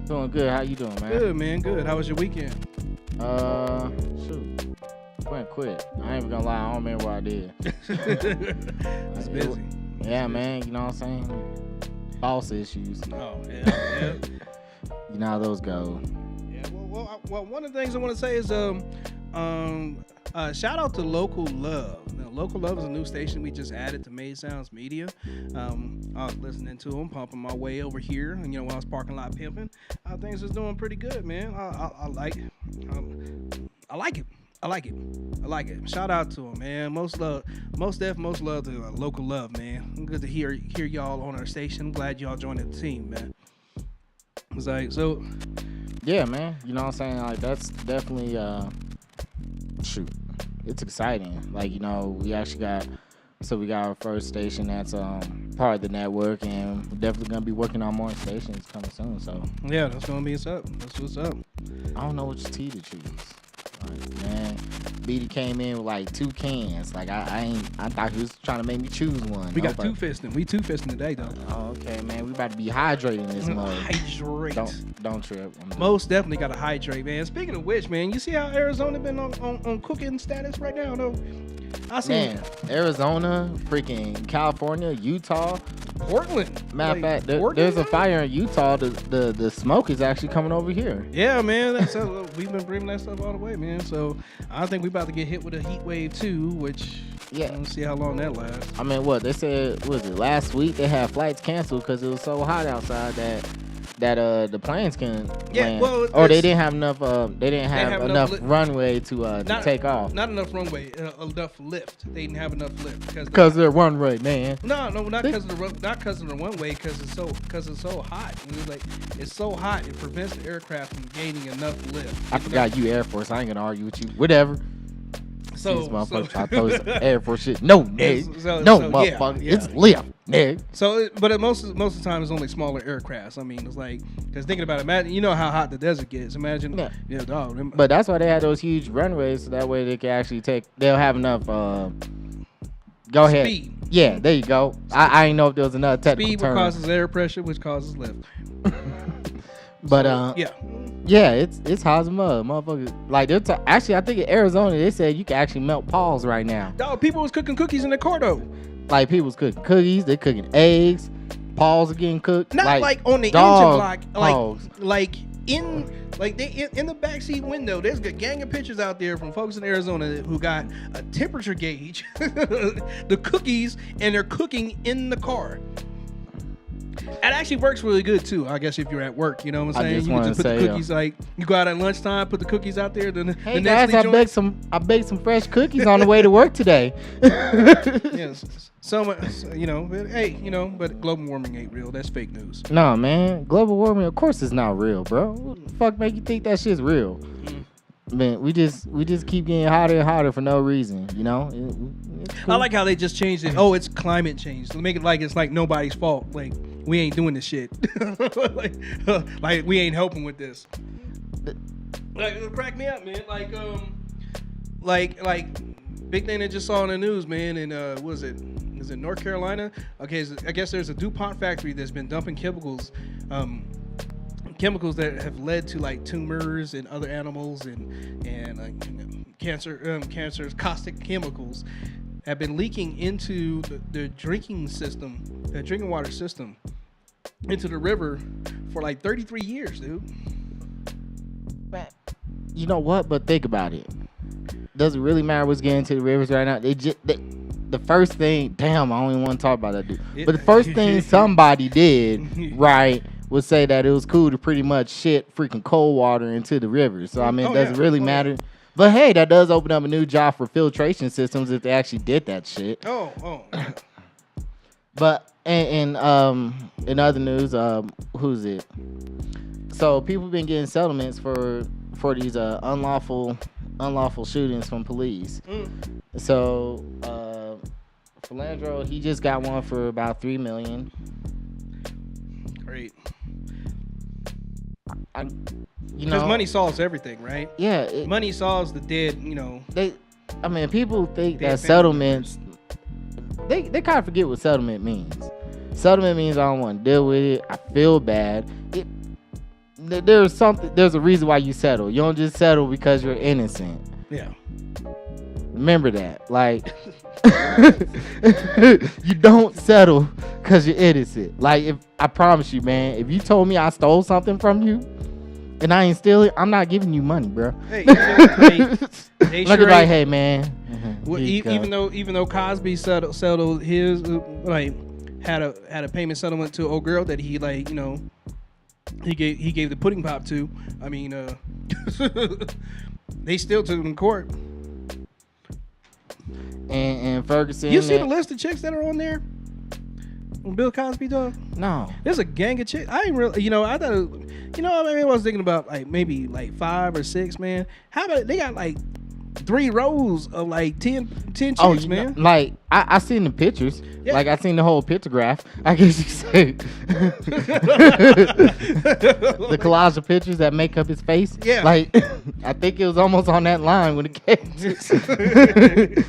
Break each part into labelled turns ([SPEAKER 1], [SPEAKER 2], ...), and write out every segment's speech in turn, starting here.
[SPEAKER 1] Doing good. How you doing, man?
[SPEAKER 2] Good, man. Good. How was your weekend?
[SPEAKER 1] Shoot. Went quick. I ain't even gonna lie. I don't remember what I did.
[SPEAKER 2] It's busy.
[SPEAKER 1] Yeah, man. You know what I'm saying? Boss issues.
[SPEAKER 2] Oh, yeah.
[SPEAKER 1] You know how those go.
[SPEAKER 2] Yeah. Well, one of the things I want to say is shout out to Local Love. Now, Local Love is a new station we just added to Made Sounds Media. I was listening to them, pumping my way over here, and when I was parking lot pimping, things is doing pretty good, man. I like it. I like it. I like it. Shout out to them, man. Most love to Local Love, man. Good to hear y'all on our station. Glad y'all joined the team, man. It's like so.
[SPEAKER 1] Yeah, man. You know what I'm saying? Like that's definitely shoot. It's exciting. Like, you know, we got our first station that's part of the network, and we're definitely gonna be working on more stations coming soon. So
[SPEAKER 2] yeah, that's gonna be what's up. That's what's up.
[SPEAKER 1] I don't know which tea to choose. Like, man, BD came in with like 2 cans. Like I thought he was trying to make me choose one.
[SPEAKER 2] We got two-fisting. We two-fisting today, though.
[SPEAKER 1] Oh, okay, man. We about to be hydrating this mode.
[SPEAKER 2] Hydrate.
[SPEAKER 1] Don't trip.
[SPEAKER 2] Most definitely got to hydrate, man. Speaking of which, man, you see how Arizona been on cooking status right now, though? I see.
[SPEAKER 1] Man, Arizona, freaking California, Utah,
[SPEAKER 2] Portland.
[SPEAKER 1] Matter of fact, there's a fire in Utah. The smoke is actually coming over here.
[SPEAKER 2] Yeah, man. We've been bringing that stuff all the way, man. So I think we about to get hit with a heat wave too, which let's see how long that lasts.
[SPEAKER 1] I mean, what they said was it last week? They had flights canceled because it was so hot outside that the planes can land.
[SPEAKER 2] Well,
[SPEAKER 1] or they didn't have enough. They didn't have enough runway to take off.
[SPEAKER 2] Not enough runway, enough lift. They didn't have enough lift
[SPEAKER 1] because they're runway, man.
[SPEAKER 2] No, not because of the runway. Because it's so hot. It's so hot. It prevents the aircraft from gaining enough lift.
[SPEAKER 1] I forgot you Air Force. I ain't gonna argue with you. Whatever. These motherfuckers try to throw some Air Force shit. No, nigga. Motherfucker.
[SPEAKER 2] Yeah.
[SPEAKER 1] It's lift, nigga.
[SPEAKER 2] So, but most of the time, it's only smaller aircrafts. I mean, it's like, because thinking about it, imagine, you know how hot the desert gets. Imagine, dog.
[SPEAKER 1] But that's why they had those huge runways, so that way they can actually they'll have enough, go ahead.
[SPEAKER 2] Speed.
[SPEAKER 1] Yeah, there you go. I didn't know if there was another technical
[SPEAKER 2] Speed,
[SPEAKER 1] term.
[SPEAKER 2] which causes air pressure, which causes lift.
[SPEAKER 1] But, yeah, it's hot as a mud, motherfucker. Like, actually, I think in Arizona, they said you can actually melt paws right now.
[SPEAKER 2] Dog, people was cooking cookies in the car, though.
[SPEAKER 1] Like, people was cooking cookies, they cooking eggs, paws are getting cooked.
[SPEAKER 2] Not like on the engine block, like in the backseat window. There's a gang of pictures out there from folks in Arizona who got a temperature gauge, the cookies, and they're cooking in the car. It actually works really good too. I guess if you're at work, you know what I'm saying. You can just put the cookies like you go out at lunchtime, put the cookies out there. Then
[SPEAKER 1] hey guys, I baked some fresh cookies on the way to work today.
[SPEAKER 2] Yes, so much, but global warming ain't real. That's fake news.
[SPEAKER 1] No, man, global warming, of course, is not real, bro. What the fuck make you think that shit's real? Man, we just keep getting hotter and hotter for no reason, you know. Cool.
[SPEAKER 2] I like how they just changed it. Oh, it's climate change. To make it like it's like nobody's fault. Like we ain't doing this shit. like we ain't helping with this. Like it'll crack me up, man. Like big thing I just saw in the news, man. And what is it? Is it North Carolina? Okay, I guess there's a DuPont factory that's been dumping chemicals that have led to like tumors in other animals and cancerous caustic chemicals have been leaking into the drinking water system, into the river for like 33 years, dude.
[SPEAKER 1] Man, you know what? But think about it. Does it really matter what's getting into the rivers right now? The first thing, damn, I don't even want to talk about that, dude. But the first thing somebody did, right, would say that it was cool to pretty much shit freaking cold water into the rivers. So, I mean, does it really matter? Yeah. But, hey, that does open up a new job for filtration systems if they actually did that shit.
[SPEAKER 2] Oh.
[SPEAKER 1] But, in other news, who's it? So, people been getting settlements for these unlawful shootings from police. So, Philandro, he just got one for about $3 million.
[SPEAKER 2] Great.
[SPEAKER 1] Because
[SPEAKER 2] money solves everything, right?
[SPEAKER 1] Yeah.
[SPEAKER 2] Money solves the dead,
[SPEAKER 1] People think that settlements, they kind of forget what settlement means. Settlement means I don't want to deal with it. I feel bad. there's something. There's a reason why you settle. You don't just settle because you're innocent.
[SPEAKER 2] Yeah.
[SPEAKER 1] Remember that. Like, you don't settle because you're innocent. Like, if I promise you, man, if you told me I stole something from you and I ain't steal it, I'm not giving you money, bro.
[SPEAKER 2] Hey, they
[SPEAKER 1] Look
[SPEAKER 2] sure
[SPEAKER 1] at like,
[SPEAKER 2] ain't-
[SPEAKER 1] hey, man.
[SPEAKER 2] Well,
[SPEAKER 1] here you go.
[SPEAKER 2] even though Cosby settled his like had a payment settlement to old girl that he like he gave the pudding pop to. I mean, they still took him to court.
[SPEAKER 1] And Ferguson.
[SPEAKER 2] You see the list of chicks that are on there? Bill Cosby dog.
[SPEAKER 1] No.
[SPEAKER 2] There's a gang of chicks. I ain't really, I thought, I was thinking about like maybe like 5 or 6, man. How about they got like 3 rows of like 10 chicks,
[SPEAKER 1] Oh,
[SPEAKER 2] man.
[SPEAKER 1] like I seen the pictures.
[SPEAKER 2] Yeah.
[SPEAKER 1] Like I seen the whole pictograph. I guess you say the collage of pictures that make up his face.
[SPEAKER 2] Yeah.
[SPEAKER 1] Like I think it was almost on that line when it came.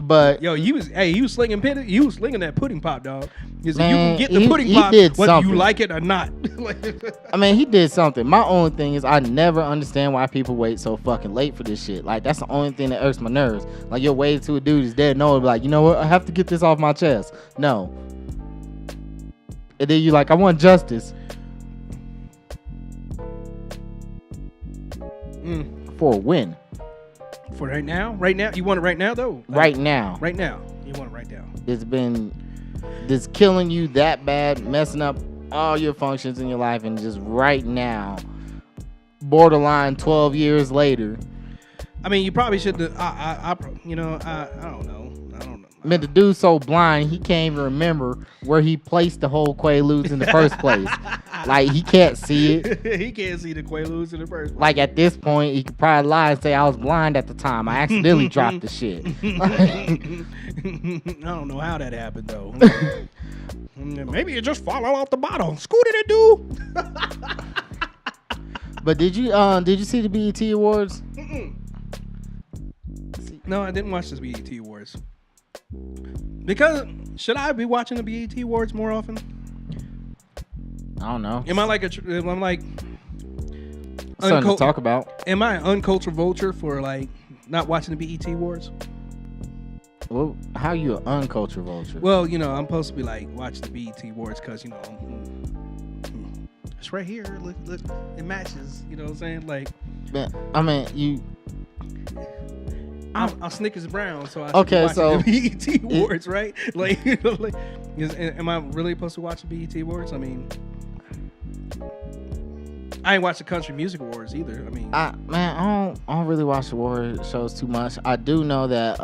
[SPEAKER 1] But
[SPEAKER 2] Yo, he was slinging that pudding pop, dog. He said,
[SPEAKER 1] Man,
[SPEAKER 2] you can get the
[SPEAKER 1] he-
[SPEAKER 2] pudding
[SPEAKER 1] he
[SPEAKER 2] pop
[SPEAKER 1] did
[SPEAKER 2] whether
[SPEAKER 1] something.
[SPEAKER 2] you like it or not.
[SPEAKER 1] I mean, he did something. My only thing is I never understand why people wait so fucking late for this shit. Like that's the only thing that irks my nerves. Like you're waiting till a dude is dead, no, be like, you know what? I have to get this off my chest. No. And then you like, I want justice. For a win.
[SPEAKER 2] For right now, you want it right now though. Like,
[SPEAKER 1] Right now.
[SPEAKER 2] right now, you want it right now.
[SPEAKER 1] It's been just killing you that bad, messing up all your functions in your life, and just right now, borderline 12 years later.
[SPEAKER 2] I mean, you probably should. I don't know.
[SPEAKER 1] I mean, the dude's so blind, he can't even remember where he placed the whole Quaaludes in the first place. Like, he can't see it.
[SPEAKER 2] He can't see the Quaaludes in the first place.
[SPEAKER 1] Like, at this point, he could probably lie and say, I was blind at the time. I accidentally dropped the shit.
[SPEAKER 2] I don't know how that happened though. Maybe it just fall out the bottle. Scooted it, dude.
[SPEAKER 1] But did you see the BET Awards?
[SPEAKER 2] No, I didn't watch this BET Awards. Because should I be watching the BET Awards more often?
[SPEAKER 1] I don't know.
[SPEAKER 2] Am I like I'm like
[SPEAKER 1] Something to talk about.
[SPEAKER 2] Am I an uncultured vulture for like not watching the BET Awards?
[SPEAKER 1] Well, how you an uncultured vulture?
[SPEAKER 2] Well, I'm supposed to be like watching the BET Awards because it's right here. Look, it matches. You know what I'm saying? Like,
[SPEAKER 1] Man, I mean, you.
[SPEAKER 2] I'm Snickers Brown, so I should
[SPEAKER 1] Okay,
[SPEAKER 2] be watching
[SPEAKER 1] so-
[SPEAKER 2] the BET Awards, right? Like, am I really supposed to watch the BET Awards? I mean, I ain't watched the Country Music Awards either. I mean,
[SPEAKER 1] I don't really watch award shows too much. I do know that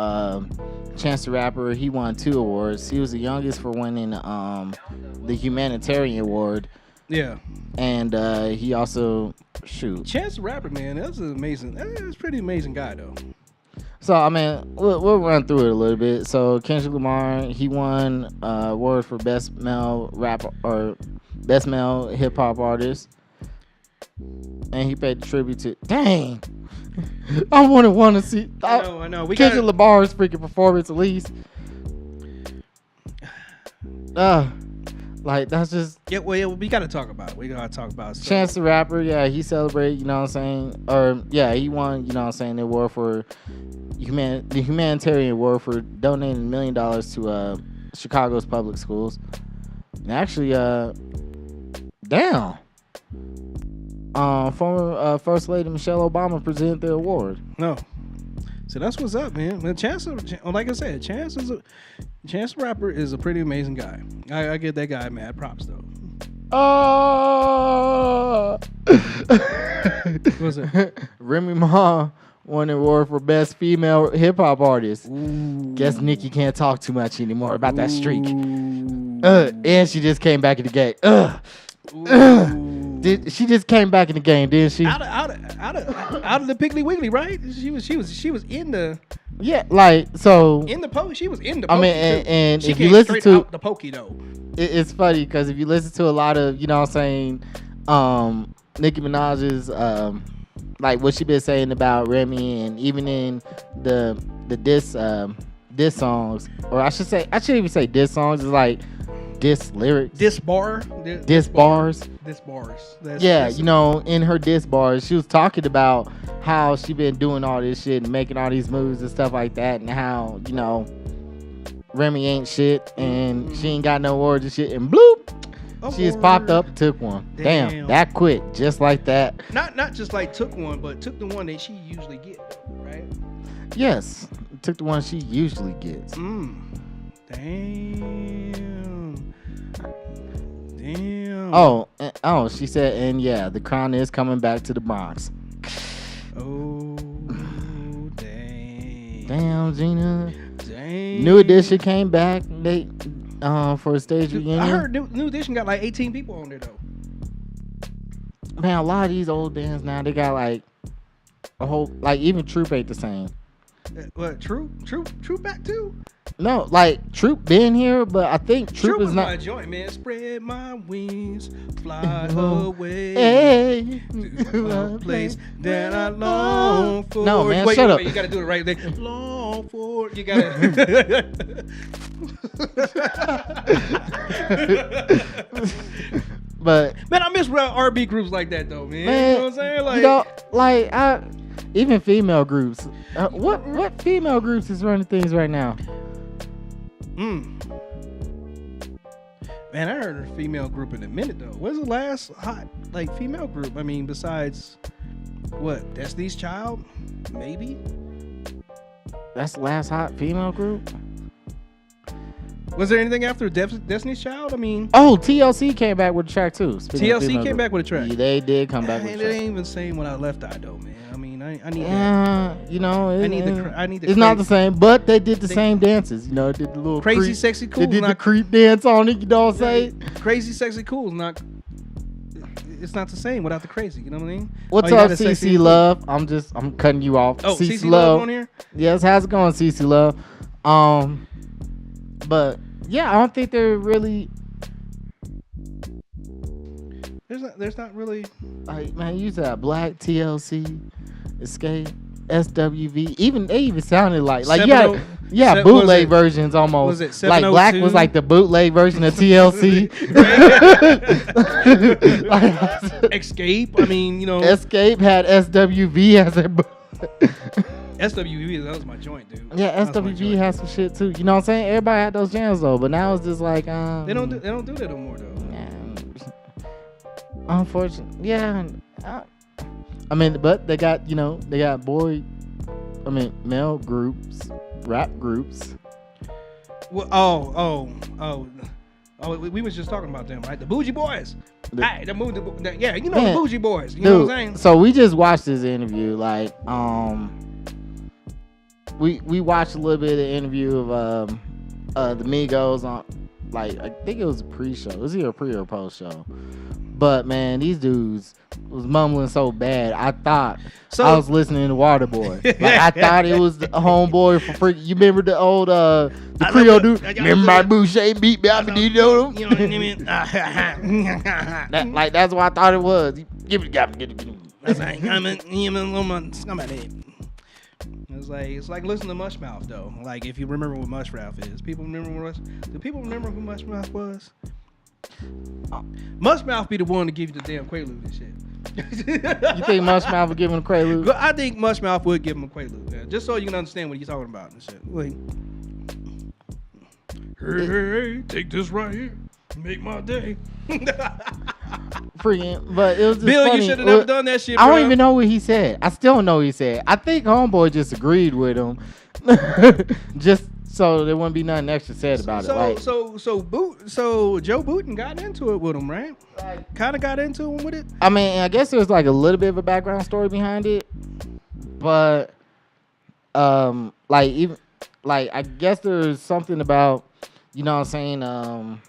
[SPEAKER 1] Chance the Rapper, he won 2 awards. He was the youngest for winning the humanitarian award,
[SPEAKER 2] yeah.
[SPEAKER 1] and he also
[SPEAKER 2] Chance the Rapper, man, that's an amazing. That's a pretty amazing guy, though.
[SPEAKER 1] So I mean, we'll run through it a little bit. So Kendrick Lamar, he won award for best male rap or best male hip hop artist, and he paid tribute to. Dang, I want to see.
[SPEAKER 2] I know. We
[SPEAKER 1] Kendrick
[SPEAKER 2] got.
[SPEAKER 1] Lamar's freaking performance at least. Like that's just
[SPEAKER 2] Yeah, well, we got to talk about it. We got to talk about it. So,
[SPEAKER 1] Chance the Rapper. Yeah, he celebrated. You know what I'm saying? Or yeah, he won. You know what I'm saying? The award for the humanitarian award for donating $1 million to Chicago's public schools. And actually, former First Lady Michelle Obama presented the award.
[SPEAKER 2] No. So that's what's up, man. But like I said, Chance the Rapper is a pretty amazing guy. I give that guy mad props though. What's it?
[SPEAKER 1] Remy Ma won an award for best female hip hop artist.
[SPEAKER 2] Ooh.
[SPEAKER 1] Guess Nicki can't talk too much anymore about that streak.
[SPEAKER 2] Ooh.
[SPEAKER 1] And she just came back in the game.
[SPEAKER 2] Ooh.
[SPEAKER 1] She just came back in the game, didn't she?
[SPEAKER 2] Out of the Piggly Wiggly, right? She was in the
[SPEAKER 1] Yeah, like so.
[SPEAKER 2] post. She was in the.
[SPEAKER 1] I mean,
[SPEAKER 2] pokey, too.
[SPEAKER 1] and
[SPEAKER 2] she
[SPEAKER 1] if you
[SPEAKER 2] came
[SPEAKER 1] listen
[SPEAKER 2] straight
[SPEAKER 1] to
[SPEAKER 2] out the pokey though.
[SPEAKER 1] it's funny because if you listen to a lot of, you know what I'm saying, Nicki Minaj's like what she been saying about Remy, and even in the diss songs, or I shouldn't even say diss songs, it's like diss lyrics.
[SPEAKER 2] Diss bar.
[SPEAKER 1] Diss bars.
[SPEAKER 2] Diss bars.
[SPEAKER 1] You know, in her diss bars, she was talking about how she been doing all this shit and making all these moves and stuff like that, and how, you know, Remy ain't shit and she ain't got no awards and shit, and bloop, she just popped up and took one. Damn, that quick, just like that.
[SPEAKER 2] Not just like took one, but took the one that she usually get, right?
[SPEAKER 1] Yes, took the one she usually gets.
[SPEAKER 2] Damn.
[SPEAKER 1] Oh, she said, and yeah, the Crown is coming back to the Bronx.
[SPEAKER 2] Oh, dang.
[SPEAKER 1] Damn, Gina.
[SPEAKER 2] Dang.
[SPEAKER 1] New Edition came back. They for a stage reunion.
[SPEAKER 2] I heard New Edition got like 18 people on there though.
[SPEAKER 1] Man, a lot of these old bands now, they got like a whole, like even Troop ain't the same.
[SPEAKER 2] What, Troop back too?
[SPEAKER 1] No, like Troop been here, but I think Troop is not.
[SPEAKER 2] My joint, man. Spread my wings, fly away
[SPEAKER 1] hey,
[SPEAKER 2] to a place that I long for.
[SPEAKER 1] No, man, shut up.
[SPEAKER 2] You gotta do it right there. Long for. You gotta.
[SPEAKER 1] But
[SPEAKER 2] man, I miss R&B groups like that though, man. You know what I'm saying? Like,
[SPEAKER 1] you know, like even female groups. What female groups is running things right now?
[SPEAKER 2] Man, I heard a female group in a minute though. What's the last hot like female group? I mean, besides what? Destiny's Child, maybe.
[SPEAKER 1] That's the last hot female group.
[SPEAKER 2] Was there anything after Destiny's Child? I mean,
[SPEAKER 1] TLC came back with a track too.
[SPEAKER 2] TLC came back with a track.
[SPEAKER 1] Yeah, they did come back with a track.
[SPEAKER 2] It ain't even the same without Left Eye though, man. I mean, I need
[SPEAKER 1] that. You know,
[SPEAKER 2] I need the.
[SPEAKER 1] It's not the same, but they did the same dances. You know, did the little
[SPEAKER 2] crazy,
[SPEAKER 1] creep,
[SPEAKER 2] sexy, cool.
[SPEAKER 1] They did the creep dance on it. You know what I'm saying?
[SPEAKER 2] Crazy, sexy, cool is not. It's not the same without the crazy. You know what I mean?
[SPEAKER 1] What's up, CC Love? I'm cutting you off.
[SPEAKER 2] Oh, CC Love on here.
[SPEAKER 1] Yes, how's it going, CC Love? But yeah, I don't think they're really.
[SPEAKER 2] There's not really.
[SPEAKER 1] Like, man, you said Black, TLC, Escape, SWV. They even sounded like bootleg versions almost.
[SPEAKER 2] Was it
[SPEAKER 1] like Black was like the bootleg version of TLC.
[SPEAKER 2] Escape. I mean, you know.
[SPEAKER 1] Escape had SWV as a.
[SPEAKER 2] SWV, that was my joint, dude.
[SPEAKER 1] Yeah, SWV has some shit too. You know what I'm saying? Everybody had those jams though, but now it's just like
[SPEAKER 2] they don't do that no more though.
[SPEAKER 1] Unfortunately, yeah. I mean, but they got male groups, rap groups.
[SPEAKER 2] Well, we was just talking about them, right? The Bougie Boys. The Bougie Boys. You know what I'm saying?
[SPEAKER 1] So we just watched this interview. Like, we watched a little bit of the interview of the Migos on, like, I think it was a pre-show. It was either a pre or post show. But man, these dudes was mumbling so bad. I thought I was listening to Waterboy. Like, I thought it was the homeboy from freaking. You remember the old the Creole dude? Remember my Boucher beat me up and you know them?
[SPEAKER 2] You know what I mean?
[SPEAKER 1] That's what I thought it was. Give it.
[SPEAKER 2] That's like it's like listening to Mushmouth though. Like, if you remember what Mushmouth is, do people remember who Mushmouth was? Mushmouth be the one to give you the damn Quaalude and shit.
[SPEAKER 1] You think Mushmouth would give him a Quaalude?
[SPEAKER 2] I think Mushmouth would give him a Quaalude, man. Just so you can understand what he's talking about and shit. Like, hey, take this right here, make my day.
[SPEAKER 1] Freaking, but it was just
[SPEAKER 2] Bill,
[SPEAKER 1] funny.
[SPEAKER 2] you should have never done that shit,
[SPEAKER 1] I
[SPEAKER 2] bro.
[SPEAKER 1] don't even know what he said. I still don't know what he said. I think homeboy just agreed with him, just so there wouldn't be nothing extra said about it. Right?
[SPEAKER 2] So Joe Booten got into it with him, right? Kind of got into him with it.
[SPEAKER 1] I mean, I guess there's like a little bit of a background story behind it, but I guess there's something about, you know what I'm saying,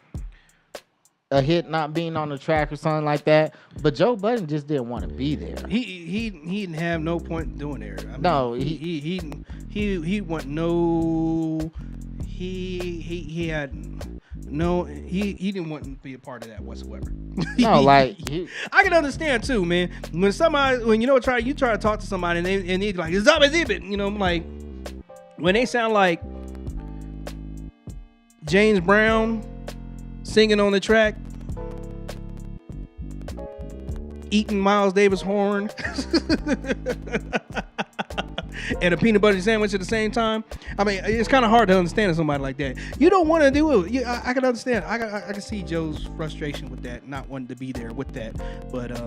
[SPEAKER 1] a hit not being on the track or something like that. But Joe Budden just didn't want to be there.
[SPEAKER 2] He didn't have no point in doing there. I mean,
[SPEAKER 1] no,
[SPEAKER 2] he want no. He had no. He didn't want to be a part of that whatsoever.
[SPEAKER 1] No, like
[SPEAKER 2] I can understand too, man. When you try to talk to somebody and they like zip, you know, like when they sound like James Brown singing on the track, eating Miles Davis horn, and a peanut butter sandwich at the same time. I mean, it's kind of hard to understand somebody like that. You don't want to do it. I can understand. I can see Joe's frustration with that, not wanting to be there with that. But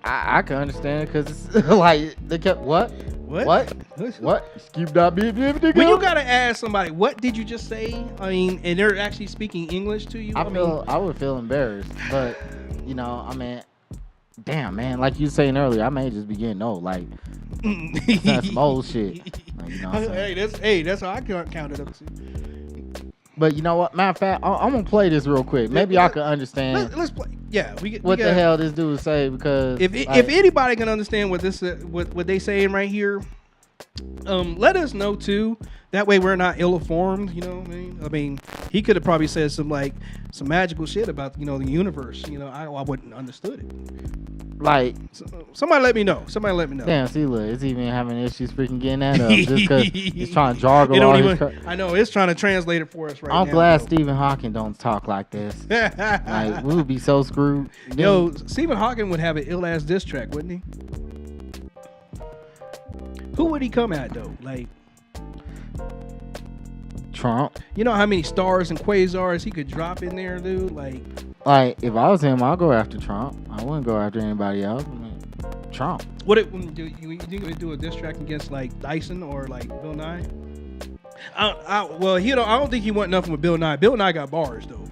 [SPEAKER 1] I can understand because it's like they kept what? Skip that beat.
[SPEAKER 2] When you gotta ask somebody, what did you just say? I mean, and they're actually speaking English to you.
[SPEAKER 1] I would feel embarrassed, but you know, I mean, damn man, like you were saying earlier, I may just be getting old. Like that's some old shit. Like, you know what I'm saying?
[SPEAKER 2] That's how I count it up to.
[SPEAKER 1] But you know what? Matter of fact, I'm gonna play this real quick. Maybe I can understand.
[SPEAKER 2] Let's play. Yeah,
[SPEAKER 1] what the hell this dude say because
[SPEAKER 2] if anybody can understand what this what they saying right here, let us know too. That way we're not ill-informed. You know what I mean? I mean, he could have probably said some magical shit about the universe. You know, I wouldn't understood it.
[SPEAKER 1] Like
[SPEAKER 2] somebody let me know.
[SPEAKER 1] Damn, see, look, it's even having issues freaking getting that up just because he's trying to jargle all his
[SPEAKER 2] I know it's trying to translate it for us right now.
[SPEAKER 1] I'm glad Stephen Hawking don't talk like this. Like we would be so screwed.
[SPEAKER 2] Yo, Stephen Hawking would have an ill ass diss track, wouldn't he? Who would he come at though? Like
[SPEAKER 1] Trump.
[SPEAKER 2] You know how many stars and quasars he could drop in there, dude? Like
[SPEAKER 1] if I was him, I'll go after Trump. I wouldn't go after anybody else. I mean, Trump.
[SPEAKER 2] You think he would do a diss track against like Dyson or like Bill Nye? I don't think he went nothing with Bill Nye. Bill Nye got bars though.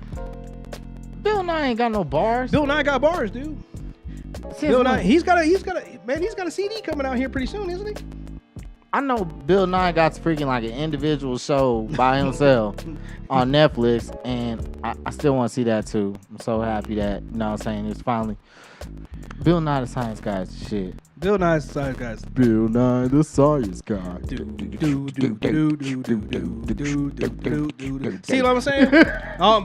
[SPEAKER 1] Bill Nye ain't got no bars.
[SPEAKER 2] Bill Nye got bars, dude. Bill Nye, he's got a CD coming out here pretty soon, isn't he?
[SPEAKER 1] I know Bill Nye got freaking like an individual show by himself on Netflix, and I still want to see that too. I'm so happy that, you know what I'm saying, it's finally Bill Nye the Science Guy is the shit.
[SPEAKER 2] Bill Nye the Science Guy.
[SPEAKER 1] Bill Nye the Science Guy.
[SPEAKER 2] See what I'm saying?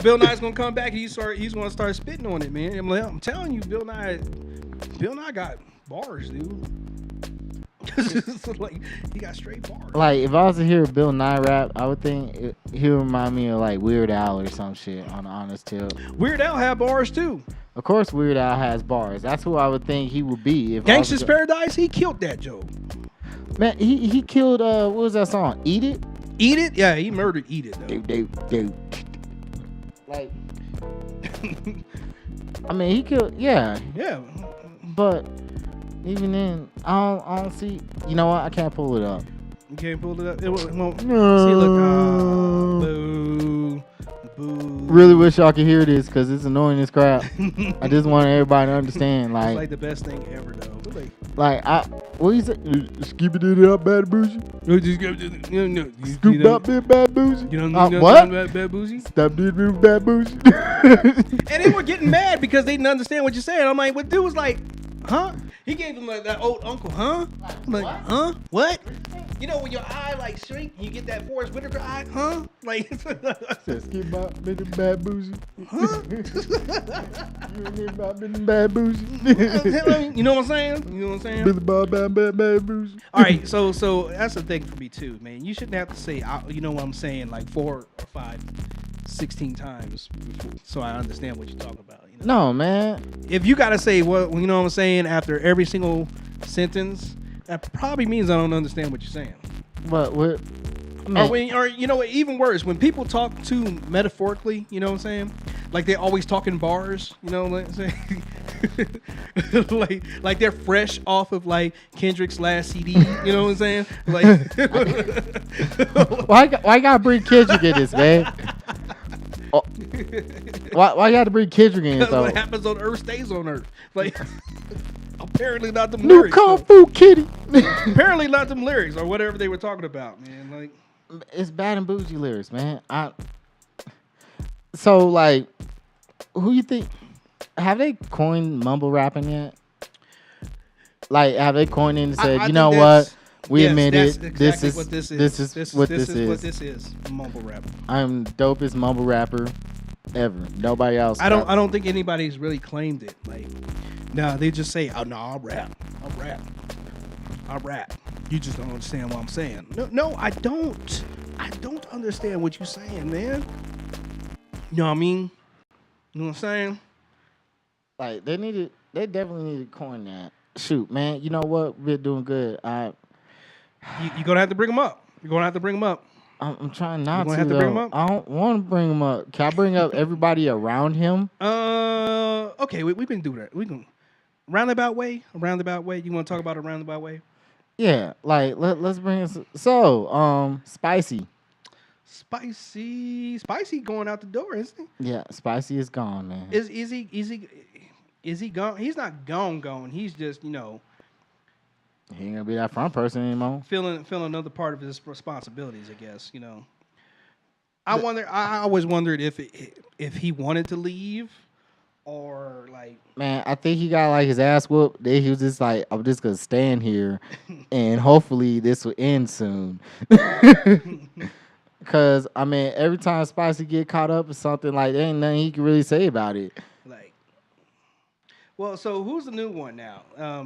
[SPEAKER 2] Bill Nye's gonna come back. He's gonna start spitting on it, man. I'm telling you, Bill Nye got bars, dude. Like he got straight bars.
[SPEAKER 1] Like if I was to hear Bill Nye rap, I would think he would remind me of like Weird Al or some shit. On the honest tip,
[SPEAKER 2] Weird Al had bars too.
[SPEAKER 1] Of course, Weird Al has bars. That's who I would think he would be. If
[SPEAKER 2] Gangsta's Paradise, he killed that Joe.
[SPEAKER 1] Man, he killed. What was that song? Eat It.
[SPEAKER 2] Eat It? Yeah, he murdered Eat It though.
[SPEAKER 1] Dude. Like, I mean, he killed. Yeah.
[SPEAKER 2] Yeah.
[SPEAKER 1] But even then, I don't see. You know what? I can't pull it up.
[SPEAKER 2] You can't pull it up. It won't.
[SPEAKER 1] No.
[SPEAKER 2] See, look. Boo.
[SPEAKER 1] Really wish y'all could hear this because it's annoying as crap. I just want everybody to understand. Like,
[SPEAKER 2] it's like the best thing ever, though.
[SPEAKER 1] What you say? Skip it up, bad bougie. Scoop up, bad bougie.
[SPEAKER 2] You know
[SPEAKER 1] what?
[SPEAKER 2] Bad bougie.
[SPEAKER 1] Stop doing bad bougie.
[SPEAKER 2] And they were getting mad because they didn't understand what you're saying. I'm like, what dude was like, huh? He gave them like that old uncle, huh? I'm like, huh? What? You know when your eye like shrink, you get that Forrest Whitaker eye, huh? Like,
[SPEAKER 1] skip up, bad bougie.
[SPEAKER 2] Huh?
[SPEAKER 1] You about bad bougie.
[SPEAKER 2] You know what I'm saying? You know what I'm saying?
[SPEAKER 1] Bad bougie.
[SPEAKER 2] All right, so that's the thing for me too, man. You shouldn't have to say, you know what I'm saying, like 4 or 5, 16 times, so I understand what you're talking about. You know?
[SPEAKER 1] No, man.
[SPEAKER 2] If you gotta say what you know what I'm saying after every single sentence, that probably means I don't understand what you're saying.
[SPEAKER 1] But what?
[SPEAKER 2] Or you know what? Even worse, when people talk too metaphorically, you know what I'm saying? Like they always talk in bars, you know what I'm saying? like they're fresh off of like Kendrick's last CD, you know what I'm saying? Like,
[SPEAKER 1] why you gotta bring Kendrick in this, man? Oh, why you gotta bring Kendrick in though?
[SPEAKER 2] What happens on Earth stays on Earth. Like, apparently not them
[SPEAKER 1] New
[SPEAKER 2] lyrics.
[SPEAKER 1] Kung Fu Kitty.
[SPEAKER 2] Apparently not them lyrics or whatever they were talking about, man. Like,
[SPEAKER 1] it's bad and bougie lyrics, man. So like, who you think? Have they coined mumble rapping yet? Like, have they coined it and said, you know what? We admit it.
[SPEAKER 2] Exactly
[SPEAKER 1] this is
[SPEAKER 2] what this is.
[SPEAKER 1] This is what this is.
[SPEAKER 2] What this is. Mumble rap.
[SPEAKER 1] I'm the dopest mumble rapper ever. Nobody else.
[SPEAKER 2] I don't think anybody's really claimed it. Like, no, they just say, "Oh no, I'll rap. You just don't understand what I'm saying." No, I don't. I don't understand what you're saying, man. You know what I mean? You know what I'm saying?
[SPEAKER 1] Like they definitely needed to coin that. Shoot, man, you know what? We're doing good.
[SPEAKER 2] You're gonna have to bring them up. You're gonna have to bring them up.
[SPEAKER 1] I'm trying
[SPEAKER 2] You're
[SPEAKER 1] not
[SPEAKER 2] gonna
[SPEAKER 1] to
[SPEAKER 2] have to bring them
[SPEAKER 1] though.
[SPEAKER 2] up.
[SPEAKER 1] I don't want to bring him up. Can I bring up everybody around him?
[SPEAKER 2] Okay, we can do that. We can roundabout way. A roundabout way. You want to talk about a roundabout way?
[SPEAKER 1] Yeah, like let's bring us. So, Spicy.
[SPEAKER 2] Spicy going out the door, isn't he?
[SPEAKER 1] Yeah, Spicy is gone, man.
[SPEAKER 2] Is he gone? He's not gone. He's just
[SPEAKER 1] He ain't gonna be that front person anymore.
[SPEAKER 2] feeling another part of his responsibilities. I guess I always wondered if he wanted to leave or like.
[SPEAKER 1] Man, I think he got like his ass whooped. Then he was just like, I'm just gonna stand here, and hopefully this will end soon. Cause I mean, every time Spicy get caught up in something, like there ain't nothing he can really say about it.
[SPEAKER 2] Like, well, so who's the new one now?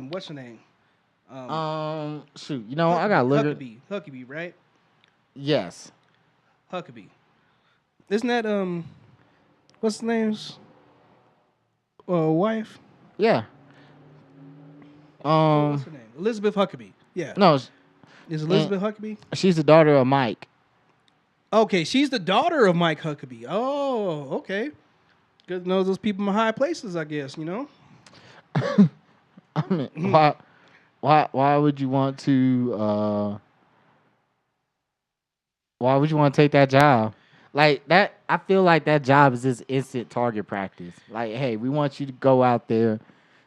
[SPEAKER 2] What's her name?
[SPEAKER 1] Shoot, you know, I gotta look at.
[SPEAKER 2] Huckabee, right?
[SPEAKER 1] Yes.
[SPEAKER 2] Huckabee. Isn't that what's his name's wife?
[SPEAKER 1] Yeah.
[SPEAKER 2] What's her name? Elizabeth Huckabee. Yeah.
[SPEAKER 1] No,
[SPEAKER 2] Is Elizabeth Huckabee?
[SPEAKER 1] she's the daughter of Mike.
[SPEAKER 2] Okay, she's the daughter of Mike Huckabee. Oh, okay. Good to know those people in high places, I guess, you know?
[SPEAKER 1] I mean, why would you want to why would you want to take that job? Like that, I feel like that job is just instant target practice. Like, hey, we want you to go out there.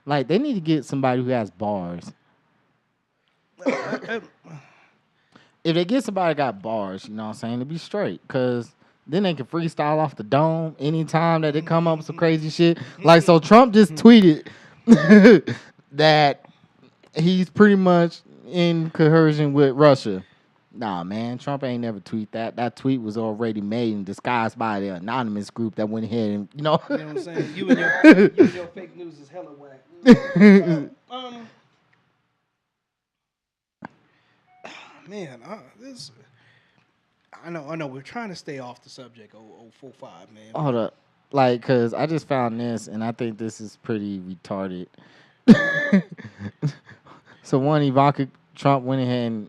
[SPEAKER 1] Like, they need to get somebody who has bars. If they get somebody that got bars, you know what I'm saying, to be straight. Because then they can freestyle off the dome anytime that they come up with some crazy shit. Like, so Trump just tweeted that he's pretty much in coercion with Russia. Nah, man, Trump ain't never tweet that. That tweet was already made and disguised by the anonymous group that went ahead and,
[SPEAKER 2] You know what I'm saying? You and your fake news is hella whack. Man, this. I know. We're trying to stay off the subject. 045, man.
[SPEAKER 1] Hold up. Like, because I just found this, and I think this is pretty retarded. So, one, Ivanka Trump went ahead and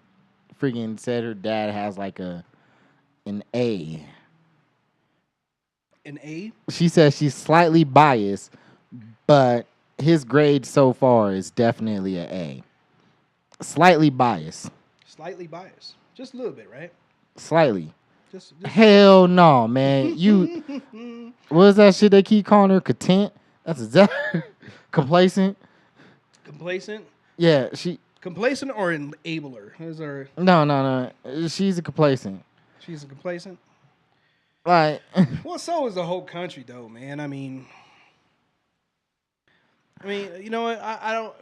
[SPEAKER 1] freaking said her dad has, like, an A.
[SPEAKER 2] An A?
[SPEAKER 1] She says she's slightly biased, but his grade so far is definitely an A. Slightly biased.
[SPEAKER 2] Slightly biased. Just a little bit, right?
[SPEAKER 1] Slightly.
[SPEAKER 2] Just
[SPEAKER 1] Hell no, man. You, what is that shit they keep calling her? Content? That's exactly. Complacent?
[SPEAKER 2] Complacent?
[SPEAKER 1] Yeah, she.
[SPEAKER 2] Complacent or enabler?
[SPEAKER 1] No. She's a complacent.
[SPEAKER 2] She's a complacent?
[SPEAKER 1] Like.
[SPEAKER 2] Well, so is the whole country, though, man. I mean, you know what? I don't.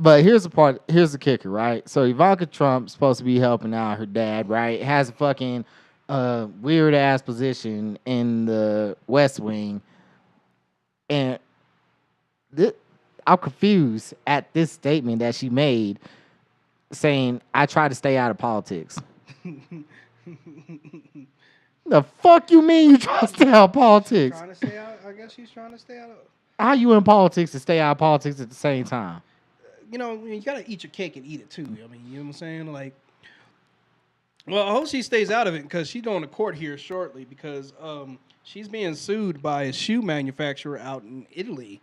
[SPEAKER 1] But here's the kicker, right? So Ivanka Trump's supposed to be helping out her dad, right? Has a fucking weird ass position in the West Wing. And I'm confused at this statement that she made saying, I try to stay out of politics. The fuck you mean you try to stay out of politics?
[SPEAKER 2] Trying to stay out? I guess she's trying to stay out of.
[SPEAKER 1] How you in politics to stay out of politics at the same time?
[SPEAKER 2] You know, you gotta eat your cake and eat it too. I mean, you know what I'm saying? Like, well, I hope she stays out of it because she's going to court here shortly because she's being sued by a shoe manufacturer out in Italy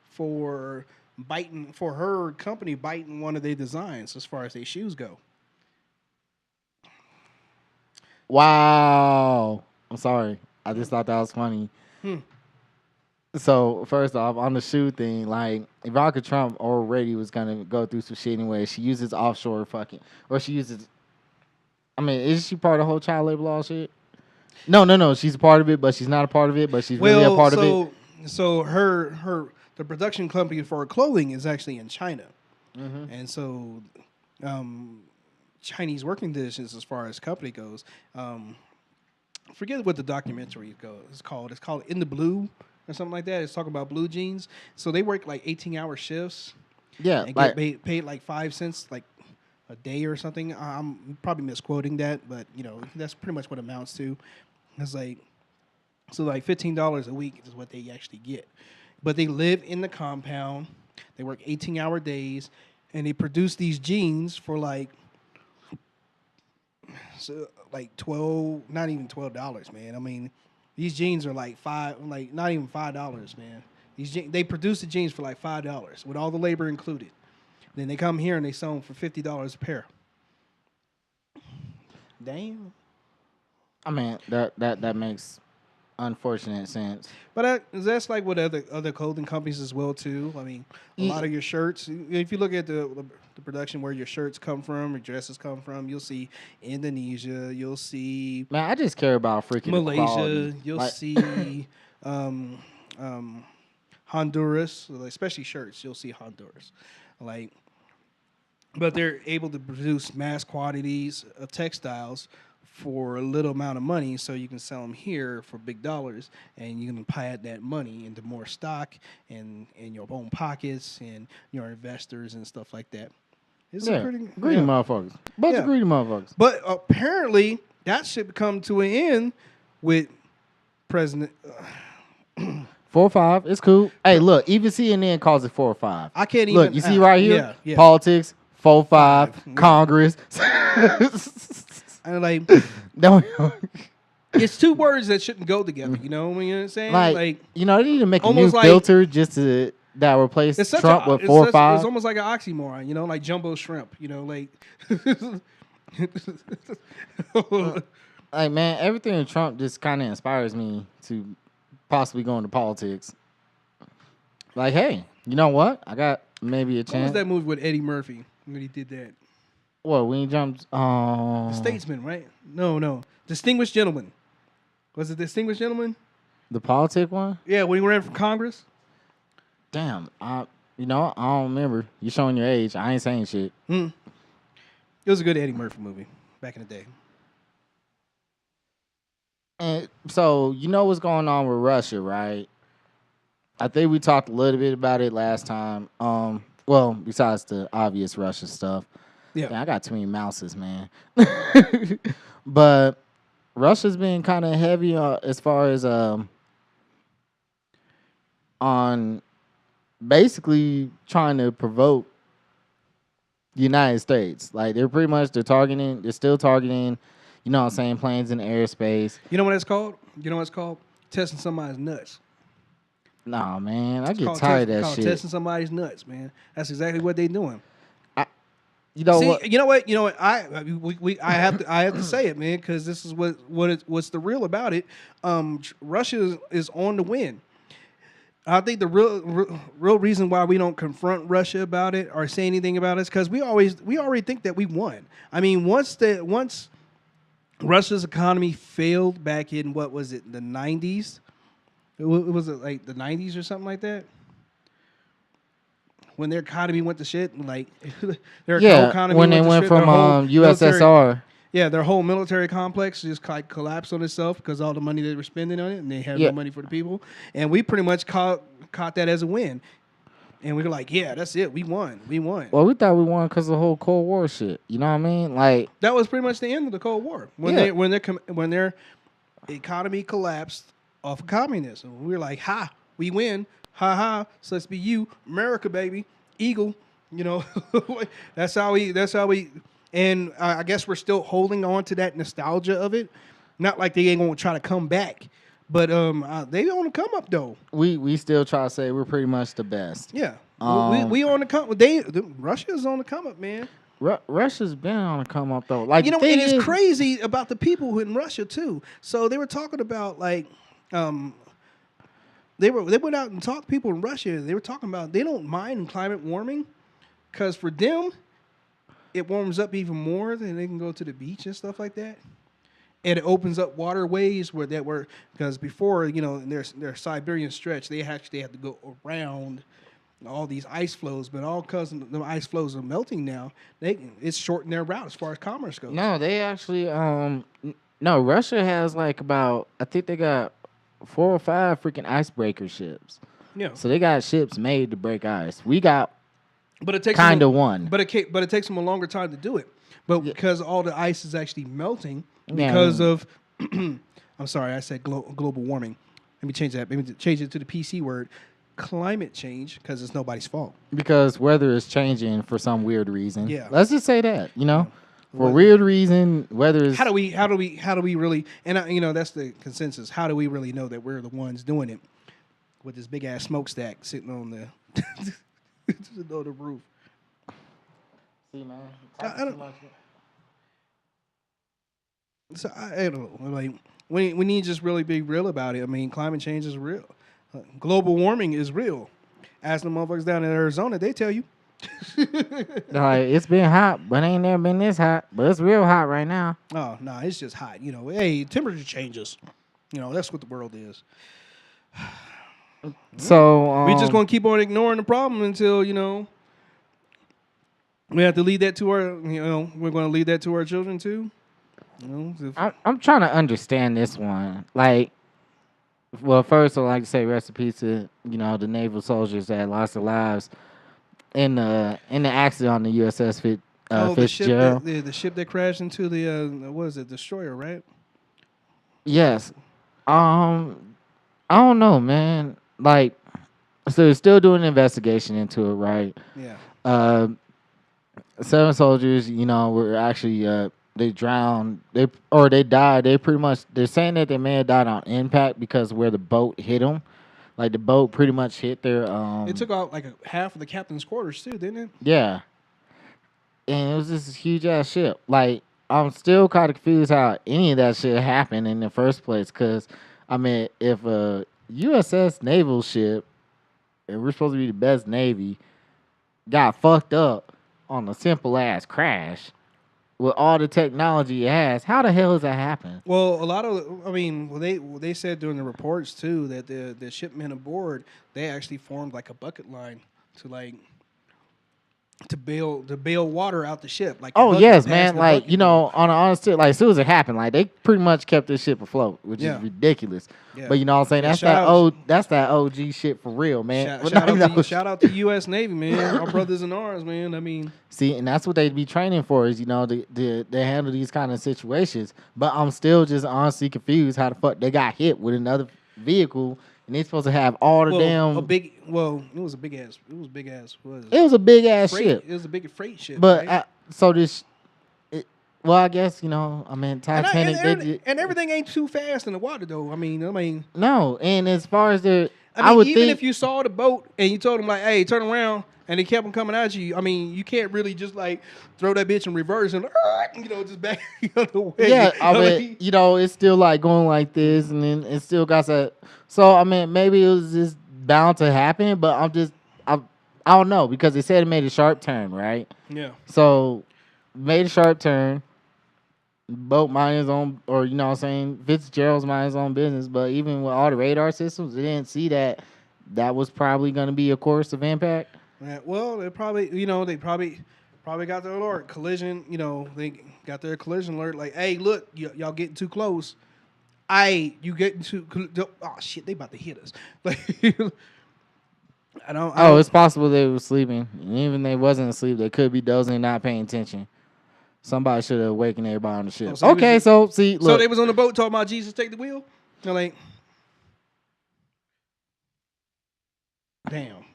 [SPEAKER 2] for her company biting one of their designs as far as their shoes go.
[SPEAKER 1] Wow. I'm sorry. I just thought that was funny. So, first off, on the shoe thing, like, Ivanka Trump already was going to go through some shit anyway. She uses offshore I mean, is she part of the whole child labor law shit? No. She's a part of it, but she's not a part of it, but she's really a part of it.
[SPEAKER 2] So, the production company for her clothing is actually in China. Mm-hmm. And so, Chinese working conditions as far as company goes. Forget what the documentary is called. It's called In the Blue or something like that. It's talking about blue jeans. So they work like 18-hour shifts.
[SPEAKER 1] Yeah,
[SPEAKER 2] and get paid like 5 cents like a day or something. I'm probably misquoting that, but you know that's pretty much what it amounts to. It's like So like $15 a week is what they actually get. But they live in the compound. They work 18-hour days, and they produce these jeans for like 12, not even $12, man. I mean, these jeans are like not even $5, man. They produce the jeans for like $5 with all the labor included. Then they come here and they sell them for $50 a pair. Damn.
[SPEAKER 1] I mean, that makes unfortunate sense.
[SPEAKER 2] But that's like with other clothing companies as well too. I mean, a lot of your shirts. If you look at the production where your shirts come from, or dresses come from, you'll see Indonesia. You'll see
[SPEAKER 1] Man, I just care about freaking
[SPEAKER 2] Malaysia.
[SPEAKER 1] equality.
[SPEAKER 2] You'll see Honduras, especially shirts. You'll see Honduras, but they're able to produce mass quantities of textiles for a little amount of money, so you can sell them here for big dollars, and you can pad that money into more stock and in your own pockets and your investors and stuff like that. It's
[SPEAKER 1] greedy motherfuckers. Bunch of greedy motherfuckers.
[SPEAKER 2] But apparently, that should come to an end with President.
[SPEAKER 1] 4 or 5, it's cool. Hey, look, even CNN calls it 4 or 5.
[SPEAKER 2] I can't even
[SPEAKER 1] look. You see right here, politics, 4 or 5, Congress.
[SPEAKER 2] And like,
[SPEAKER 1] don't.
[SPEAKER 2] It's two words that shouldn't go together. You know what I'm saying?
[SPEAKER 1] Like you know, they need to make a new filter just to that replace Trump with 4 or 5.
[SPEAKER 2] It's almost like an oxymoron. You know, like jumbo shrimp. You know, like.
[SPEAKER 1] Like man, everything in Trump just kind of inspires me to possibly go into politics. Like, hey, you know what? I got maybe a chance.
[SPEAKER 2] What was that movie with Eddie Murphy when he did that?
[SPEAKER 1] What, when he jumped?
[SPEAKER 2] The Statesman, right? No. Distinguished Gentleman. Was it Distinguished Gentleman?
[SPEAKER 1] The politic one?
[SPEAKER 2] Yeah, when he ran for Congress.
[SPEAKER 1] Damn. I don't remember. You showing your age. I ain't saying shit.
[SPEAKER 2] It was a good Eddie Murphy movie back in the day.
[SPEAKER 1] And so, you know what's going on with Russia, right? I think we talked a little bit about it last time. Well, besides the obvious Russia stuff. Yeah, I got too many mouses, man. But Russia's been kind of heavy as far as on basically trying to provoke the United States. Like they're still targeting, you know what I'm saying, planes in airspace.
[SPEAKER 2] You know what it's called? Testing somebody's nuts.
[SPEAKER 1] Nah, man, I get tired of that shit.
[SPEAKER 2] Testing somebody's nuts, man. That's exactly what they're doing.
[SPEAKER 1] You know what?
[SPEAKER 2] I have to say it, man, because this is what's the real about it. Russia is on the win. I think the real reason why we don't confront Russia about it or say anything about it is because we already think that we won. I mean, once Russia's economy failed back in what was it, the 90s? Was it like the 90s or something like that? When their economy went to shit, like their economy
[SPEAKER 1] when they went from USSR.
[SPEAKER 2] Their whole military complex just like collapsed on itself because all the money they were spending on it, and they had no money for the people. And we pretty much caught that as a win. And we were like, yeah, that's it. We won.
[SPEAKER 1] Well, we thought we won because of the whole Cold War shit. You know what I mean? Like
[SPEAKER 2] that was pretty much the end of the Cold War when their economy collapsed off of communism. We were like, ha, we win. Ha ha, so let's be you, America, baby, Eagle. You know, that's how we. And I guess we're still holding on to that nostalgia of it. Not like they ain't gonna try to come back, but they on the come up though.
[SPEAKER 1] We still try to say we're pretty much the best.
[SPEAKER 2] Yeah, we on the come. Russia's on the come up, man.
[SPEAKER 1] Russia's been on the come up though. Like
[SPEAKER 2] and it's crazy about the people in Russia too. So they were talking about like. They went out and talked to people in Russia. They were talking about they don't mind climate warming because for them, it warms up even more than they can go to the beach and stuff like that. And it opens up waterways because before, you know, in their Siberian stretch, they actually had to go around all these ice flows. But all because the ice flows are melting now, it's shortened their route as far as commerce goes.
[SPEAKER 1] No, they actually Russia has like about, I think they got 4 or 5 freaking icebreaker ships. Yeah. So they got ships made to break ice. We got kind of one.
[SPEAKER 2] But it takes them a longer time to do it. But because all the ice is actually melting because of I'm sorry, I said global warming. Let me change that. Let me change it to the PC word. Climate change, because it's nobody's fault.
[SPEAKER 1] Because weather is changing for some weird reason.
[SPEAKER 2] Yeah.
[SPEAKER 1] Let's just say that,
[SPEAKER 2] Yeah.
[SPEAKER 1] for weird reason, weather is.
[SPEAKER 2] How do we really? And that's the consensus. How do we really know that we're the ones doing it with this big ass smokestack sitting on the on the roof?
[SPEAKER 1] See, man.
[SPEAKER 2] I don't. So I don't know. Like we need to just really be real about it. I mean, climate change is real. Global warming is real. Ask the motherfuckers down in Arizona, they tell you.
[SPEAKER 1] Like, it's been hot, but ain't never been this hot. But it's real hot right now.
[SPEAKER 2] Oh no, it's just hot. Hey, temperature changes. That's what the world is.
[SPEAKER 1] So
[SPEAKER 2] We just gonna keep on ignoring the problem until we have to lead that to our. We're gonna lead that to our children too.
[SPEAKER 1] I'm trying to understand this one. Like, well, first I'd like to say rest in peace to the naval soldiers that lost their lives in the accident on the USS Fitzgerald.
[SPEAKER 2] The ship that crashed into the what is it, destroyer, right?
[SPEAKER 1] Yes. I don't know, man. Like, so they're still doing an investigation into it, right?
[SPEAKER 2] Yeah.
[SPEAKER 1] 7 soldiers, were actually they drowned. They died. They're saying that they may have died on impact because where the boat hit them. Like, the boat pretty much hit their.
[SPEAKER 2] It took out like half of the captain's quarters too, didn't it?
[SPEAKER 1] Yeah. And it was just this huge ass ship. Like, I'm still kind of confused how any of that shit happened in the first place. Because, I mean, if a USS naval ship, and we're supposed to be the best Navy, got fucked up on a simple ass crash with all the technology it has, how the hell does that happen?
[SPEAKER 2] Well, they said during the reports too that the shipmen aboard, they actually formed like a bucket line to bail water out the ship. Like,
[SPEAKER 1] oh yes, man. Like, on an honest tip, like, as soon as it happened, like, they pretty much kept this ship afloat, which is ridiculous. Yeah. But you know what I'm saying? That's that OG shit for real, man.
[SPEAKER 2] Shout out to U.S. Navy, man. Our brothers in arms, man. I mean,
[SPEAKER 1] see, and that's what they'd be training for is they handle these kind of situations. But I'm still just honestly confused how the fuck they got hit with another vehicle. And they're supposed to have all the damn.
[SPEAKER 2] It was a big ass. It was big ass.
[SPEAKER 1] It was a big ass ship.
[SPEAKER 2] It was a big freight ship.
[SPEAKER 1] But
[SPEAKER 2] right?
[SPEAKER 1] I guess Titanic.
[SPEAKER 2] And everything ain't too fast in the water, though. I mean.
[SPEAKER 1] No, and as far as
[SPEAKER 2] even if you saw the boat and you told them like, "Hey, turn around," and they kept them coming at you. I mean, you can't really just like throw that bitch in reverse and just back the other way.
[SPEAKER 1] Yeah, it's still like going like this, and then it still got that. So I mean, maybe it was just bound to happen, but I don't know because they said it made a sharp turn, right?
[SPEAKER 2] Yeah.
[SPEAKER 1] So made a sharp turn. Boat mind his own, or Fitzgerald's mind his own business. But even with all the radar systems, they didn't see that was probably going to be a course of impact.
[SPEAKER 2] Yeah, well, they probably got their alert collision. They got their collision alert. Like, hey, look, y'all getting too close. You getting too? Oh shit, they about to hit us. Like,
[SPEAKER 1] it's possible they were sleeping. And even if they wasn't asleep, they could be dozing and not paying attention. Somebody should have awakened everybody on the ship.
[SPEAKER 2] So
[SPEAKER 1] they
[SPEAKER 2] was on the boat talking about Jesus take the wheel. They're like, damn.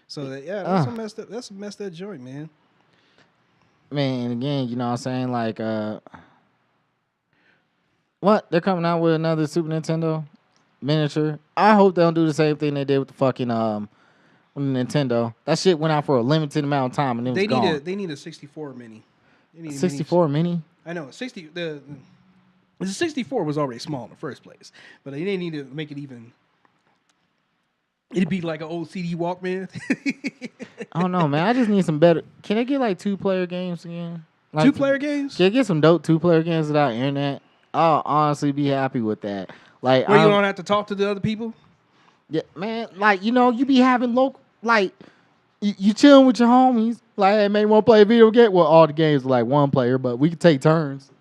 [SPEAKER 2] So that's a messed up. That's a messed up joint, man.
[SPEAKER 1] Man, again, you know what I'm saying? Like, what? They're coming out with another Super Nintendo miniature. I hope they don't do the same thing they did with the fucking Nintendo. That shit went out for a limited amount of time and it was gone.
[SPEAKER 2] They need a 64 mini.
[SPEAKER 1] 64 mini?
[SPEAKER 2] I know. The 64 was already small in the first place, but they didn't need to make it even. It'd be like an old CD Walkman.
[SPEAKER 1] I don't know, man. I just need some better. Can I get like 2-player games again? Like,
[SPEAKER 2] 2-player games?
[SPEAKER 1] Can I get some dope 2-player games without internet? I'll honestly be happy with that. Like,
[SPEAKER 2] where you don't have to talk to the other people?
[SPEAKER 1] Yeah, man. Like, you be having local. Like, you chilling with your homies. Like, hey, man, want to play a video game? Well, all the games are like 1 player, but we can take turns.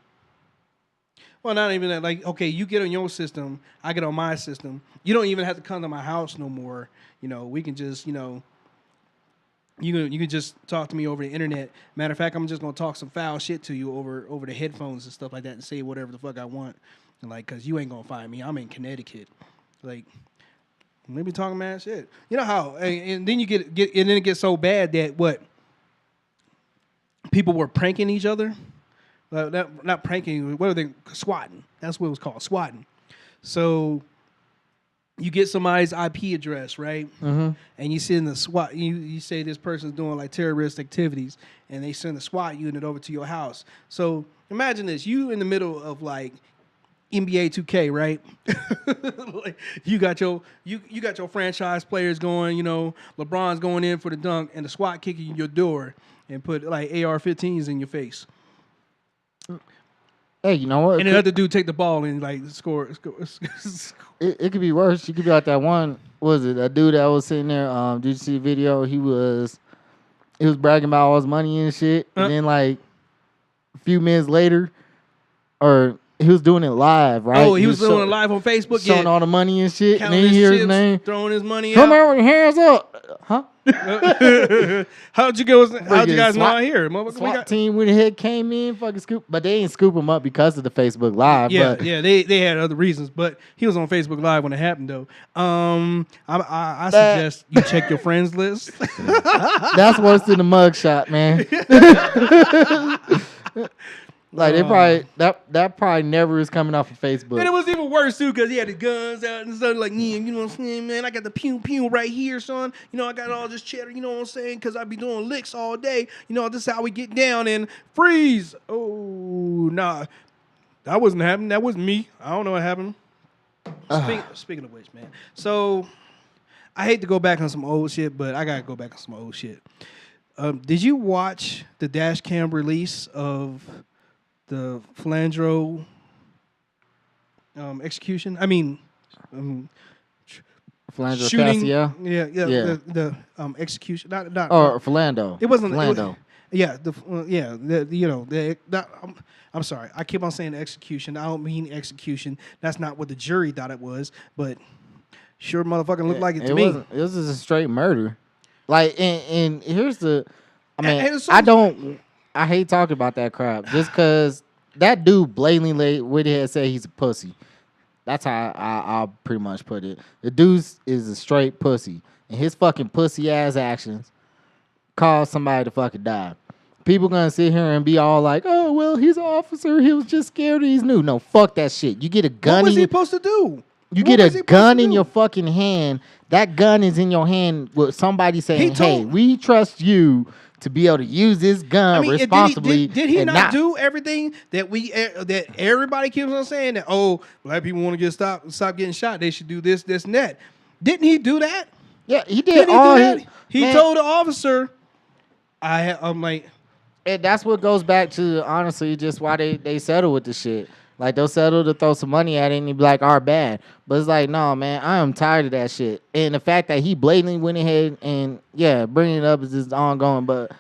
[SPEAKER 2] Well, not even that. Like, okay, you get on your system, I get on my system. You don't even have to come to my house no more. We can just, You can just talk to me over the internet. Matter of fact, I'm just gonna talk some foul shit to you over the headphones and stuff like that, and say whatever the fuck I want. And like, cause you ain't gonna find me. I'm in Connecticut. Like, maybe talking mad shit. You know how? And then you get and then it gets so bad that what people were pranking each other. Not pranking. What are they? Swatting. That's what it was called. Swatting. So you get somebody's IP address, right?
[SPEAKER 1] Mm-hmm.
[SPEAKER 2] And you send the SWAT. You say this person's doing like terrorist activities, and they send the SWAT unit over to your house. So imagine this: you in the middle of like NBA 2K, right? Like you got your franchise players going. You know, LeBron's going in for the dunk, and the SWAT kicking your door and put like AR-15s in your face.
[SPEAKER 1] Hey, you know what?
[SPEAKER 2] And the other dude take the ball and like score.
[SPEAKER 1] It could be worse. You could be like that one. What was it? A dude that was sitting there. Did you see the video? He was bragging about all his money and shit. And then like a few minutes later, or he was doing it live, right?
[SPEAKER 2] Oh, he was doing it live on Facebook,
[SPEAKER 1] showing all the money and shit.
[SPEAKER 2] Counting
[SPEAKER 1] and then you hear his
[SPEAKER 2] chips,
[SPEAKER 1] name,
[SPEAKER 2] throwing his money
[SPEAKER 1] come
[SPEAKER 2] out.
[SPEAKER 1] on, with your hands up, huh?
[SPEAKER 2] How'd you guys not here?
[SPEAKER 1] SWAT team went ahead, came in, fucking scoop, but they didn't scoop him up because of the Facebook Live.
[SPEAKER 2] Yeah,
[SPEAKER 1] but.
[SPEAKER 2] yeah, they had other reasons, but he was on Facebook Live when it happened, though. I suggest you check your friends list.
[SPEAKER 1] That's worse than the mugshot, man. Like they probably that probably never is coming off of Facebook.
[SPEAKER 2] And it was even worse too because he had the guns out and stuff like, yeah, you know what I'm saying, man. I got the pew pew right here, son. You know, I got all this cheddar. You know what I'm saying? Because I be doing licks all day. You know, this is how we get down and freeze. Oh, nah, that wasn't happening. That wasn't me. I don't know what happened. Speaking of which, man. So I hate to go back on some old shit, but I gotta go back on some old shit. Did you watch the dash cam release of the Philandro execution? I mean,
[SPEAKER 1] Philandro
[SPEAKER 2] shooting.
[SPEAKER 1] Casio?
[SPEAKER 2] Yeah. The execution. Not.
[SPEAKER 1] Or Philando.
[SPEAKER 2] It wasn't
[SPEAKER 1] Philando.
[SPEAKER 2] I'm sorry. I keep on saying execution. I don't mean execution. That's not what the jury thought it was, but sure, motherfucking looked like it to me.
[SPEAKER 1] It was just a straight murder. Like, and here's the. I mean, I hate talking about that crap just because that dude blatantly went ahead and said he's a pussy. That's how I'll pretty much put it. The dude is a straight pussy, and his fucking pussy ass actions caused somebody to fucking die. People gonna sit here and be all like, "Oh well, he's an officer. He was just scared. He's new." No, fuck that shit. You get a gun.
[SPEAKER 2] What was he supposed to do?
[SPEAKER 1] You get a gun in your fucking hand. That gun is in your hand with somebody saying, "Hey, we trust you to be able to use this gun responsibly."
[SPEAKER 2] Did he not do everything that that everybody keeps on saying that black people want to stop getting shot? They should do this, and that. Didn't he do that?
[SPEAKER 1] Yeah, he did all that.
[SPEAKER 2] He told the officer, I'm like,
[SPEAKER 1] and that's what goes back to honestly just why they settle with the shit. Like, they'll settle to throw some money at it and be like, "Our bad." But it's like, no, man, I am tired of that shit. And the fact that he blatantly went ahead and, bringing it up is just ongoing. But,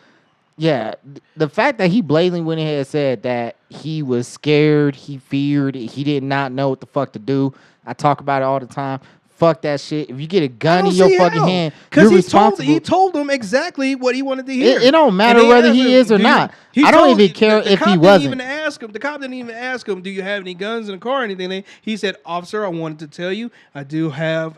[SPEAKER 1] yeah, the fact that he blatantly went ahead and said that he was scared, he feared, he did not know what the fuck to do. I talk about it all the time. Fuck that shit. If you get a gun in your fucking hand, you're responsible.
[SPEAKER 2] He told them exactly what he wanted to hear.
[SPEAKER 1] It don't matter whether he is or not. I don't even care if he wasn't.
[SPEAKER 2] The cop didn't even ask him, "Do you have any guns in the car or anything?" He said, "Officer, I wanted to tell you, I do have."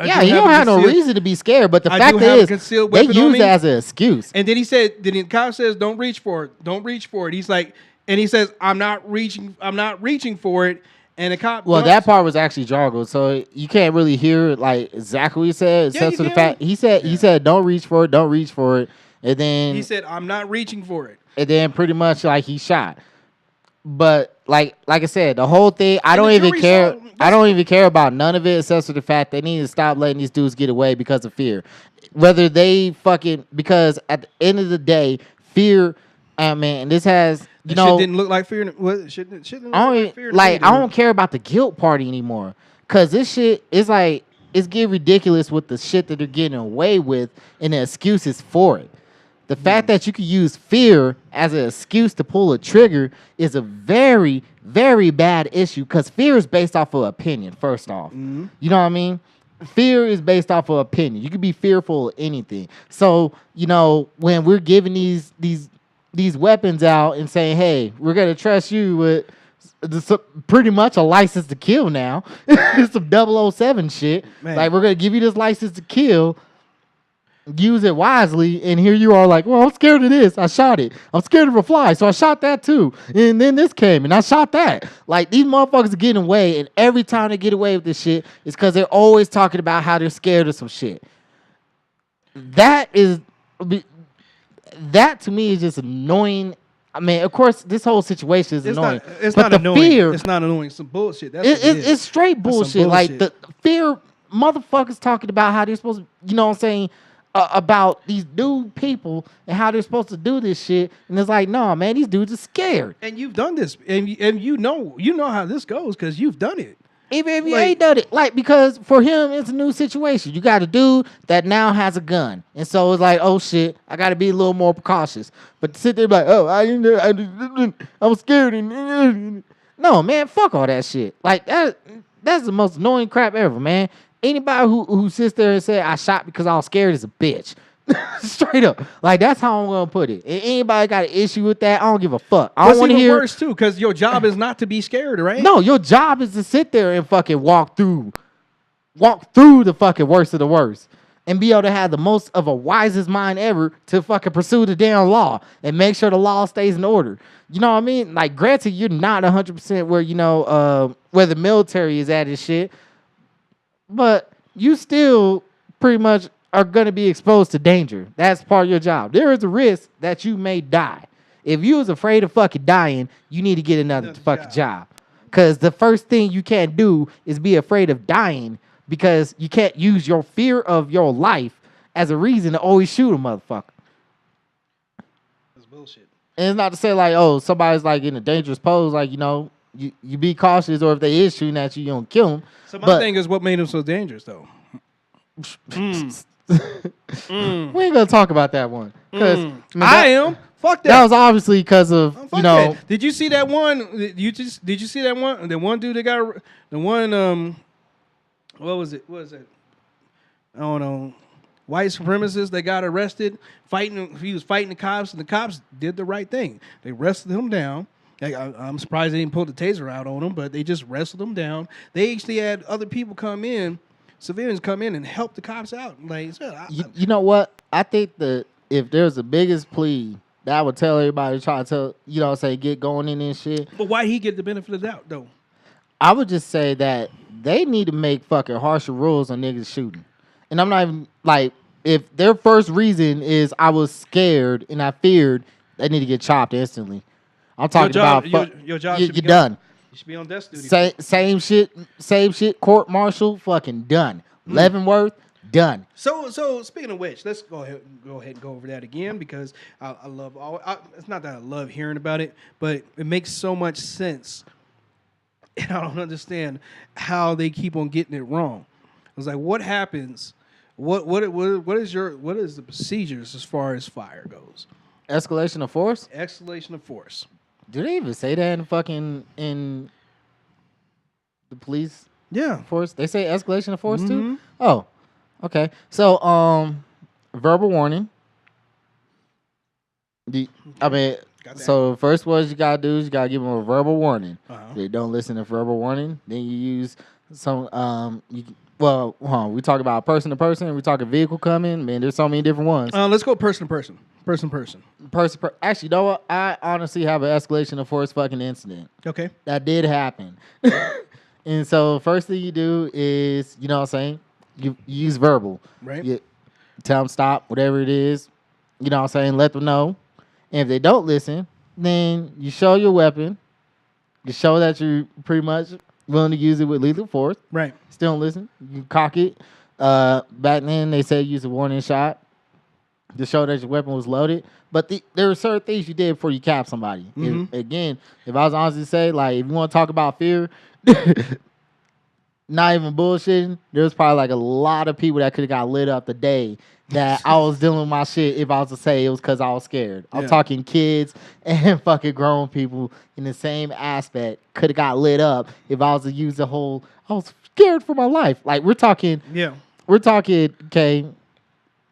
[SPEAKER 1] He don't have no reason to be scared. But the fact is, they use it as an excuse.
[SPEAKER 2] And then he said, the cop says, "Don't reach for it. Don't reach for it." He's like, and he says, "I'm not reaching for it." And the cop.
[SPEAKER 1] Well, that part was actually jargled, so you can't really hear like exactly what he said. Except for the fact he said, "Don't reach for it, don't reach for it," and then
[SPEAKER 2] he said, "I'm not reaching for it,"
[SPEAKER 1] and then pretty much like he shot. But like I said, the whole thing, I don't even care. I don't even care about none of it, except for the fact they need to stop letting these dudes get away because of fear. Whether they because at the end of the day, fear. I mean, this has.
[SPEAKER 2] Shit didn't look like fear. Shit didn't look like fear.
[SPEAKER 1] I don't care about the guilt party anymore. Cause this shit is like it's getting ridiculous with the shit that they're getting away with and the excuses for it. The fact that you can use fear as an excuse to pull a trigger is a very, very bad issue. Cause fear is based off of opinion. First off, you know what I mean. fear is based off of opinion. You can be fearful of anything. So, when we're giving these weapons out and saying, hey, we're going to trust you with pretty much a license to kill now. It's some 007 shit.
[SPEAKER 2] Man.
[SPEAKER 1] Like, we're going to give you this license to kill. Use it wisely, and here you are like, well, I'm scared of this. I shot it. I'm scared of a fly, so I shot that too. And then this came, and I shot that. Like, these motherfuckers are getting away, and every time they get away with this shit, it's because they're always talking about how they're scared of some shit. That to me is just annoying. I mean, of course, this whole situation is annoying.
[SPEAKER 2] It's
[SPEAKER 1] but
[SPEAKER 2] not annoying.
[SPEAKER 1] Fear,
[SPEAKER 2] it's not annoying. It's some bullshit. That's
[SPEAKER 1] it's straight bullshit. Like, the fear, motherfuckers talking about how they're supposed to, you know what I'm saying, about these new people and how they're supposed to do this shit. And it's like, no, man, these dudes are scared.
[SPEAKER 2] And you've done this. And you know how this goes because you've done it.
[SPEAKER 1] Even if you ain't done it. Like, because for him, it's a new situation. You got a dude that now has a gun. And so it's like, oh, shit, I got to be a little more precautious. But to sit there like, oh, I'm scared. No, man, fuck all that shit. Like, that's the most annoying crap ever, man. Anybody who sits there and say I shot because I was scared is a bitch. Straight up. Like, that's how I'm going to put it. And anybody got an issue with that, I don't give a fuck. I don't want to hear.
[SPEAKER 2] Worse, too, because your job is not to be scared, right?
[SPEAKER 1] No, your job is to sit there and fucking walk through the fucking worst of the worst. And be able to have the most of a wisest mind ever to fucking pursue the damn law and make sure the law stays in order. You know what I mean? Like, granted, you're not 100% where, where the military is at and shit. But you still pretty much are going to be exposed to danger. That's part of your job. There is a risk that you may die. If you was afraid of fucking dying, you need to get another fucking job. Because the first thing you can't do is be afraid of dying because you can't use your fear of your life as a reason to always shoot a motherfucker.
[SPEAKER 2] That's bullshit.
[SPEAKER 1] And it's not to say like, oh, somebody's like in a dangerous pose, like, you be cautious, or if they is shooting at you, you don't kill them.
[SPEAKER 2] So my thing is, what made him so dangerous, though?
[SPEAKER 1] We ain't gonna talk about that one because
[SPEAKER 2] I am. Fuck that.
[SPEAKER 1] That was obviously because of
[SPEAKER 2] that. Did you see that one? Did you see that one? The one dude that got the one. What was it? What was it? I don't know. White supremacists that got arrested fighting. He was fighting the cops, and the cops did the right thing. They arrested him down. I'm surprised they didn't pull the taser out on him, but they just wrestled him down. They actually had other people come in, civilians come in and help the cops out. Like,
[SPEAKER 1] you know what? I think that if there's the biggest plea that I would tell everybody to try to tell, get going in and shit.
[SPEAKER 2] But why he get the benefit of the doubt, though?
[SPEAKER 1] I would just say that they need to make fucking harsher rules on niggas shooting. And I'm not even, like, if their first reason is I was scared and I feared, they need to get chopped instantly. I'm talking about
[SPEAKER 2] your job.
[SPEAKER 1] You're done.
[SPEAKER 2] You should be on desk duty.
[SPEAKER 1] Same shit. Court martial, fucking done. Leavenworth, done.
[SPEAKER 2] So speaking of which, let's go ahead and go over that again because I love it's not that I love hearing about it, but it makes so much sense, and I don't understand how they keep on getting it wrong. I was like, what happens? What is the procedures as far as fire goes?
[SPEAKER 1] Escalation of force.
[SPEAKER 2] Escalation of force.
[SPEAKER 1] Do they even say that in the police?
[SPEAKER 2] Yeah.
[SPEAKER 1] Force. They say escalation of force too. Oh, okay. So verbal warning. So first what you gotta do is you gotta give them a verbal warning. They don't listen to verbal warning. Then you use some we talk about person to person. We talk a vehicle coming. Man, there's so many different ones.
[SPEAKER 2] Let's go person to person.
[SPEAKER 1] Actually, you know what? I honestly have an escalation of force fucking incident.
[SPEAKER 2] Okay.
[SPEAKER 1] That did happen. And so first thing you do is, you know what I'm saying? You use verbal.
[SPEAKER 2] Right.
[SPEAKER 1] You tell them stop, whatever it is. You know what I'm saying? Let them know. And if they don't listen, then you show your weapon. You show that you're pretty much willing to use it with lethal force.
[SPEAKER 2] Right.
[SPEAKER 1] Still don't listen. You cock it. Back then, they said use a warning shot to show that your weapon was loaded. But there are certain things you did before you cap somebody. If I was honest to say, like, if you want to talk about fear, not even bullshitting, there's probably like a lot of people that could have got lit up the day that I was dealing with my shit if I was to say it was because I was scared. I'm talking kids and fucking grown people in the same aspect could have got lit up if I was to use the whole, I was scared for my life. Like we're talking, okay,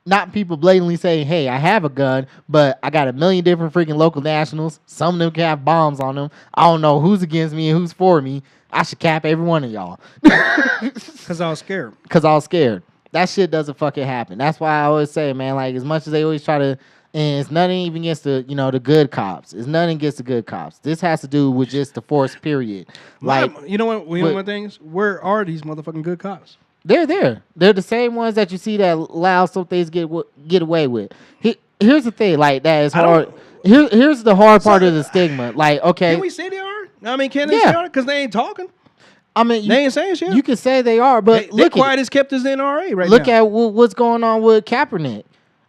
[SPEAKER 1] not people blatantly saying, hey, I have a gun, but I got a million different freaking local nationals. Some of them can have bombs on them. I don't know who's against me and who's for me. I should cap every one of y'all.
[SPEAKER 2] Because I was scared.
[SPEAKER 1] That shit doesn't fucking happen. That's why I always say, man, like, as much as they always try to, and it's nothing even against the, the good cops. It's nothing against the good cops. This has to do with just the force, period. Like,
[SPEAKER 2] you know what? You know what things? Where are these motherfucking good cops?
[SPEAKER 1] They're there. They're the same ones that you see that allow some things get away with. Here's the thing, like that is hard. Here's the hard part of the stigma. Like, okay,
[SPEAKER 2] can we say they are? I mean, can they say they are? Because they ain't talking.
[SPEAKER 1] I mean,
[SPEAKER 2] they ain't saying shit.
[SPEAKER 1] You can say they are, but
[SPEAKER 2] they're quiet as kept as the NRA right now.
[SPEAKER 1] Look at what's going on with Kaepernick,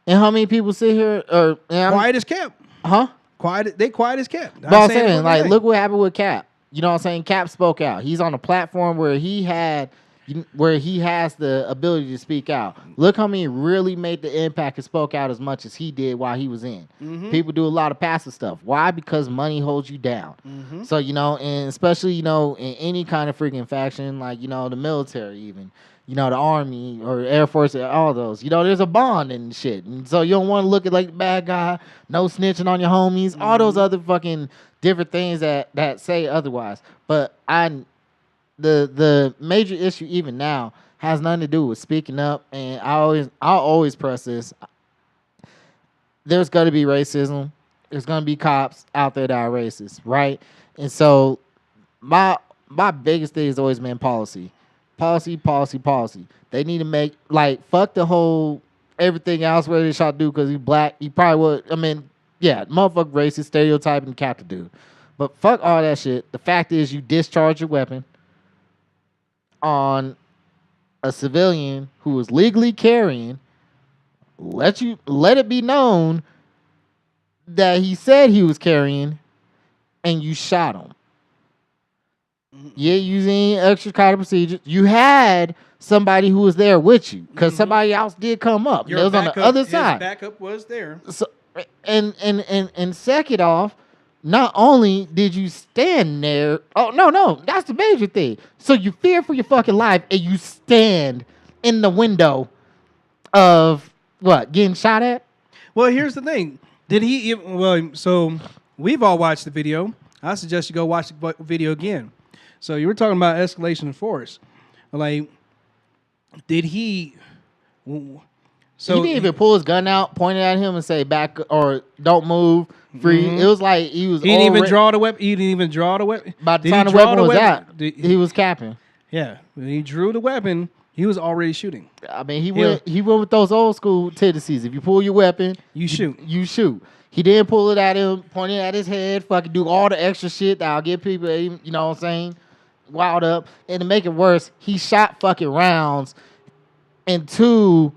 [SPEAKER 1] and how many people sit here
[SPEAKER 2] quiet as kept.
[SPEAKER 1] Huh?
[SPEAKER 2] Quiet. They quiet as kept.
[SPEAKER 1] But I'm saying, like, look what happened with Cap. You know what I'm saying? Cap spoke out. He's on a platform where he has the ability to speak out. Look how many really made the impact and spoke out as much as he did while he was in. Mm-hmm. People do a lot of passive stuff. Why? Because money holds you down. Mm-hmm. So, and especially, in any kind of freaking faction, like, the military even, the Army or Air Force, all those, there's a bond and shit. And so you don't want to look at like the bad guy, no snitching on your homies, all those other fucking different things that say otherwise. But the major issue even now has nothing to do with speaking up, and I'll always press this. There's going to be racism. There's going to be cops out there that are racist, right? And so my biggest thing has always been policy. Policy. They need to make, like, fuck the whole everything else where they shot dude because he's black. He probably would. I mean, yeah, motherfucker racist, stereotyping, cap the dude. But fuck all that shit. The fact is you discharge your weapon on a civilian who is legally carrying, let it be known that he said he was carrying, and you shot him. Yeah, using extra kind of procedures. You had somebody who was there with you because somebody else did come up. It was on the other side.
[SPEAKER 2] His backup was there.
[SPEAKER 1] So, and second off, not only did you stand there, no, that's the major thing. So you fear for your fucking life and you stand in the window of what, getting shot at?
[SPEAKER 2] Well, here's the thing. Did he even, so we've all watched the video. I suggest you go watch the video again. So you were talking about escalation of force. Like, did he... So
[SPEAKER 1] he didn't even pull his gun out, point it at him, and say back or don't move, free. Mm-hmm. It was like he was.
[SPEAKER 2] He didn't even draw the weapon. He didn't even draw the weapon.
[SPEAKER 1] By the time the weapon was out, he was capping.
[SPEAKER 2] Yeah, when he drew the weapon, he was already shooting.
[SPEAKER 1] I mean, he went with those old school tendencies. If you pull your weapon,
[SPEAKER 2] you shoot.
[SPEAKER 1] You shoot. He didn't pull it at him, point it at his head, fucking do all the extra shit that'll get people, you know what I'm saying, wild up. And to make it worse, he shot fucking rounds into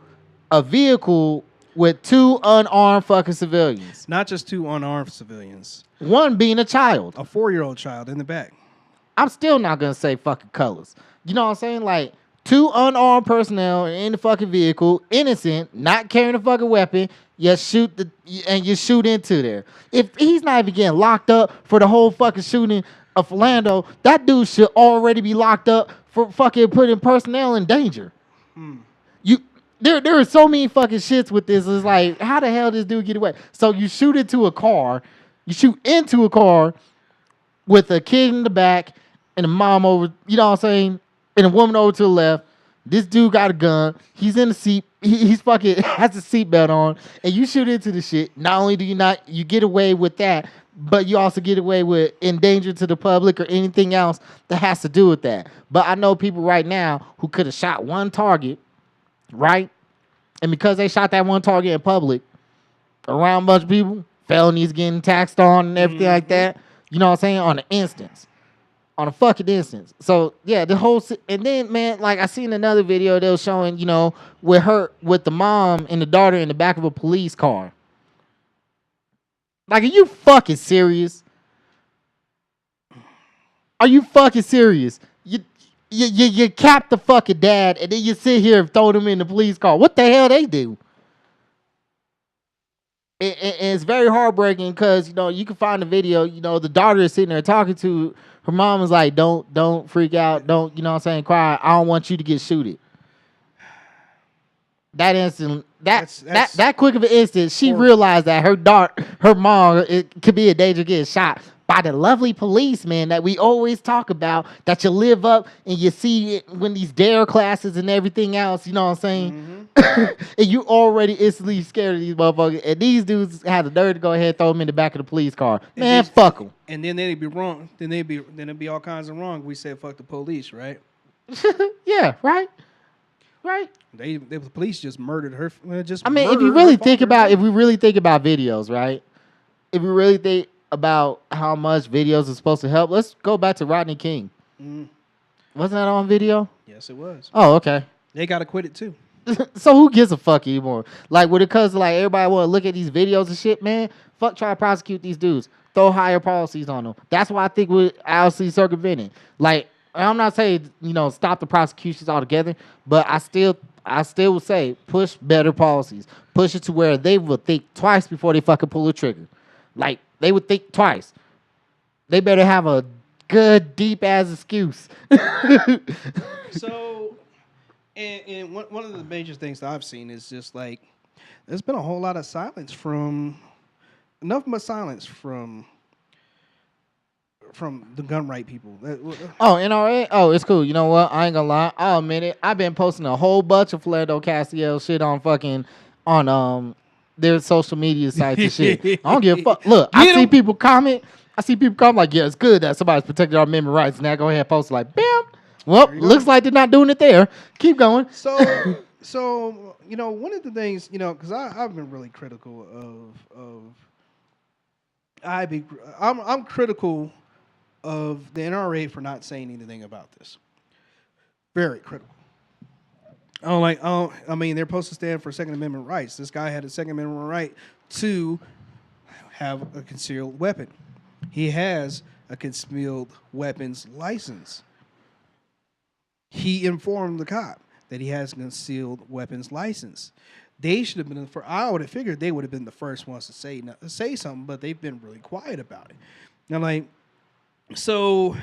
[SPEAKER 1] a vehicle with two unarmed fucking civilians.
[SPEAKER 2] Not just two unarmed civilians.
[SPEAKER 1] One being a child.
[SPEAKER 2] A 4-year-old child in the back.
[SPEAKER 1] I'm still not going to say fucking colors. You know what I'm saying? Like, two unarmed personnel in the fucking vehicle, innocent, not carrying a fucking weapon, you shoot into there. If he's not even getting locked up for the whole fucking shooting of Philando, that dude should already be locked up for fucking putting personnel in danger. There are so many fucking shits with this. It's like, how the hell does this dude get away? So you shoot into a car. You shoot into a car with a kid in the back and a mom over, you know what I'm saying? And a woman over to the left. This dude got a gun. He's in the seat. He's fucking has a seatbelt on. And you shoot into the shit. Not only do you get away with that, but you also get away with endanger to the public or anything else that has to do with that. But I know people right now who could have shot one target, right? And because they shot that one target in public, around a bunch of people, felonies getting taxed on and everything like that. You know what I'm saying? On an instance. On a fucking instance. So, yeah, the whole... And then, man, like, I seen another video they was showing, with the mom and the daughter in the back of a police car. Like, are you fucking serious? Are you fucking serious? You cap the fucking dad, and then you sit here and throw them in the police car. What the hell they do? it's very heartbreaking because you can find the video. The daughter is sitting there talking to her mom. Is like, don't freak out. Don't what I'm saying, cry. I don't want you to get shooted. That instant, that quick of an instant, she realized that her mom, it could be a danger to get shot by the lovely policeman that we always talk about. That you live up and you see it when these dare classes and everything else. You know what I'm saying? Mm-hmm. And you already instantly scared of these motherfuckers. And these dudes had the nerve to go ahead and throw them in the back of the police car. Man, fuck them.
[SPEAKER 2] And then they'd be wrong. Then it'd be all kinds of wrong. We said fuck the police, right?
[SPEAKER 1] Yeah, right. Right.
[SPEAKER 2] The police just murdered her.
[SPEAKER 1] I mean, if we really think about videos, right? If we really think about how much videos are supposed to help, let's go back to Rodney King. Mm. Wasn't that on video?
[SPEAKER 2] Yes, it was.
[SPEAKER 1] Oh, okay.
[SPEAKER 2] They got acquitted too.
[SPEAKER 1] So who gives a fuck anymore? Like when it comes to like everybody want to look at these videos and shit, man. Fuck, try to prosecute these dudes. Throw higher policies on them. That's why I think we're obviously circumventing. Like. I'm not saying, stop the prosecutions altogether, but I still would say push better policies. Push it to where they will think twice before they fucking pull the trigger. Like, they would think twice. They better have a good, deep-ass excuse.
[SPEAKER 2] So, and one of the major things that I've seen is just, like, there's been a whole lot of silence from the gun right people.
[SPEAKER 1] Oh, NRA? Oh, it's cool. You know what? I ain't gonna lie. I'll admit it. I've been posting a whole bunch of Philando Castile shit on their social media sites and shit. I don't give a fuck. Look, I see people comment like, yeah, it's good that somebody's protecting our amendment rights. And I go ahead and post like, bam. Well, looks like they're not doing it there. Keep going.
[SPEAKER 2] So one of the things, because I've been really critical I'm critical of the NRA for not saying anything about this. Very critical. I mean, they're supposed to stand for Second Amendment rights. This guy had a Second Amendment right to have a concealed weapon. He has a concealed weapons license. He informed the cop that he has a concealed weapons license. They should have been I would have figured they would have been the first ones to say something, but they've been really quiet about it. And like, so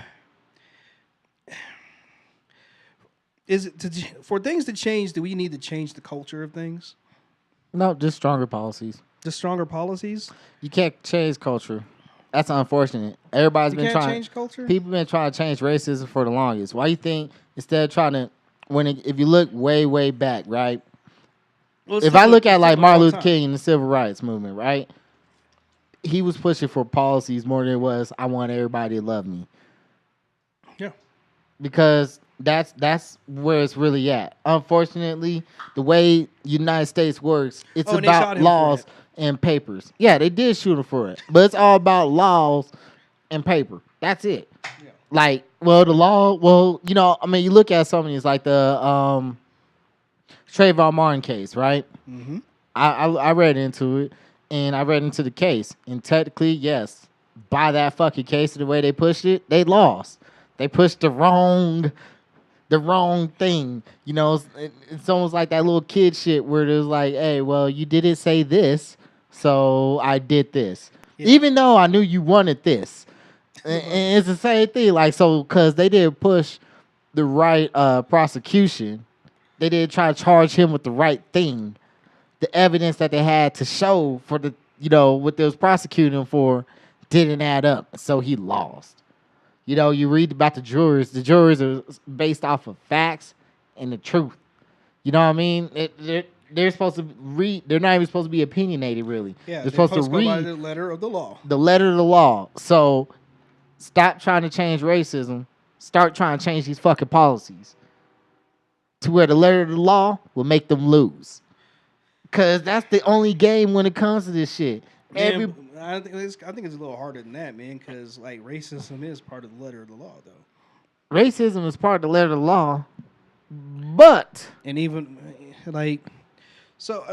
[SPEAKER 2] is it for things to change? Do we need to change the culture of things?
[SPEAKER 1] No, just stronger policies.
[SPEAKER 2] Just stronger policies.
[SPEAKER 1] You can't change culture. That's unfortunate. Everybody's been trying to
[SPEAKER 2] change culture.
[SPEAKER 1] People been trying to change racism for the longest. Why you think instead of trying to if you look way back, right? Well, if I look at like Martin Luther King and the Civil Rights Movement, right? He was pushing for policies more than it was, I want everybody to love me.
[SPEAKER 2] Yeah.
[SPEAKER 1] Because that's where it's really at. Unfortunately, the way United States works, it's about laws and papers. Yeah, they did shoot him for it. But it's all about laws and paper. That's it. Yeah. Like, the law, you look at some of these, like the Trayvon Martin case, right? Mm-hmm. I read into it. And I read into the case. And technically, yes, by that fucking case, the way they pushed it, they lost. They pushed the wrong thing. It's almost like that little kid shit where it was like, hey, well, you didn't say this, so I did this. Yeah. Even though I knew you wanted this. And it's the same thing. Like, so, because they didn't push the right prosecution, they didn't try to charge him with the right thing. The evidence that they had to show for what they was prosecuting him for didn't add up. So he lost. You read about the jurors. The jurors are based off of facts and the truth. You know what I mean? They're supposed to read. They're not even supposed to be opinionated, really.
[SPEAKER 2] Yeah,
[SPEAKER 1] they're supposed to read
[SPEAKER 2] the letter of the law.
[SPEAKER 1] The letter of the law. So stop trying to change racism. Start trying to change these fucking policies to where the letter of the law will make them lose. Because that's the only game when it comes to this shit.
[SPEAKER 2] Man, I think it's a little harder than that, man, because like racism is part of the letter of the law, though.
[SPEAKER 1] Racism is part of the letter of the law, but
[SPEAKER 2] and even like so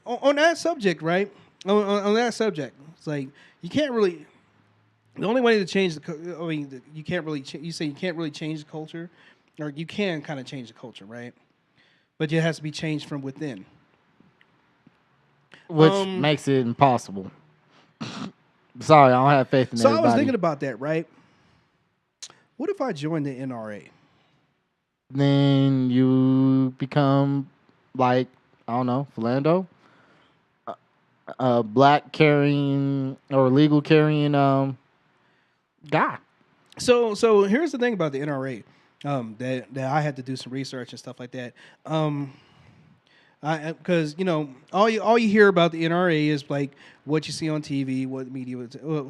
[SPEAKER 2] on that subject, right? On that subject, it's like you can't really. The only way to change you can't really. You say you can't really change the culture, or you can kind of change the culture, right? But it has to be changed from within.
[SPEAKER 1] which makes it impossible. Sorry, I don't have faith in
[SPEAKER 2] So
[SPEAKER 1] everybody.
[SPEAKER 2] I was thinking about that, right? What if I joined the NRA?
[SPEAKER 1] Then you become like, I don't know, Philando, a black carrying or legal carrying guy.
[SPEAKER 2] So here's the thing about the NRA. That I had to do some research and stuff like that. Because all you hear about the NRA is like what you see on TV, what media,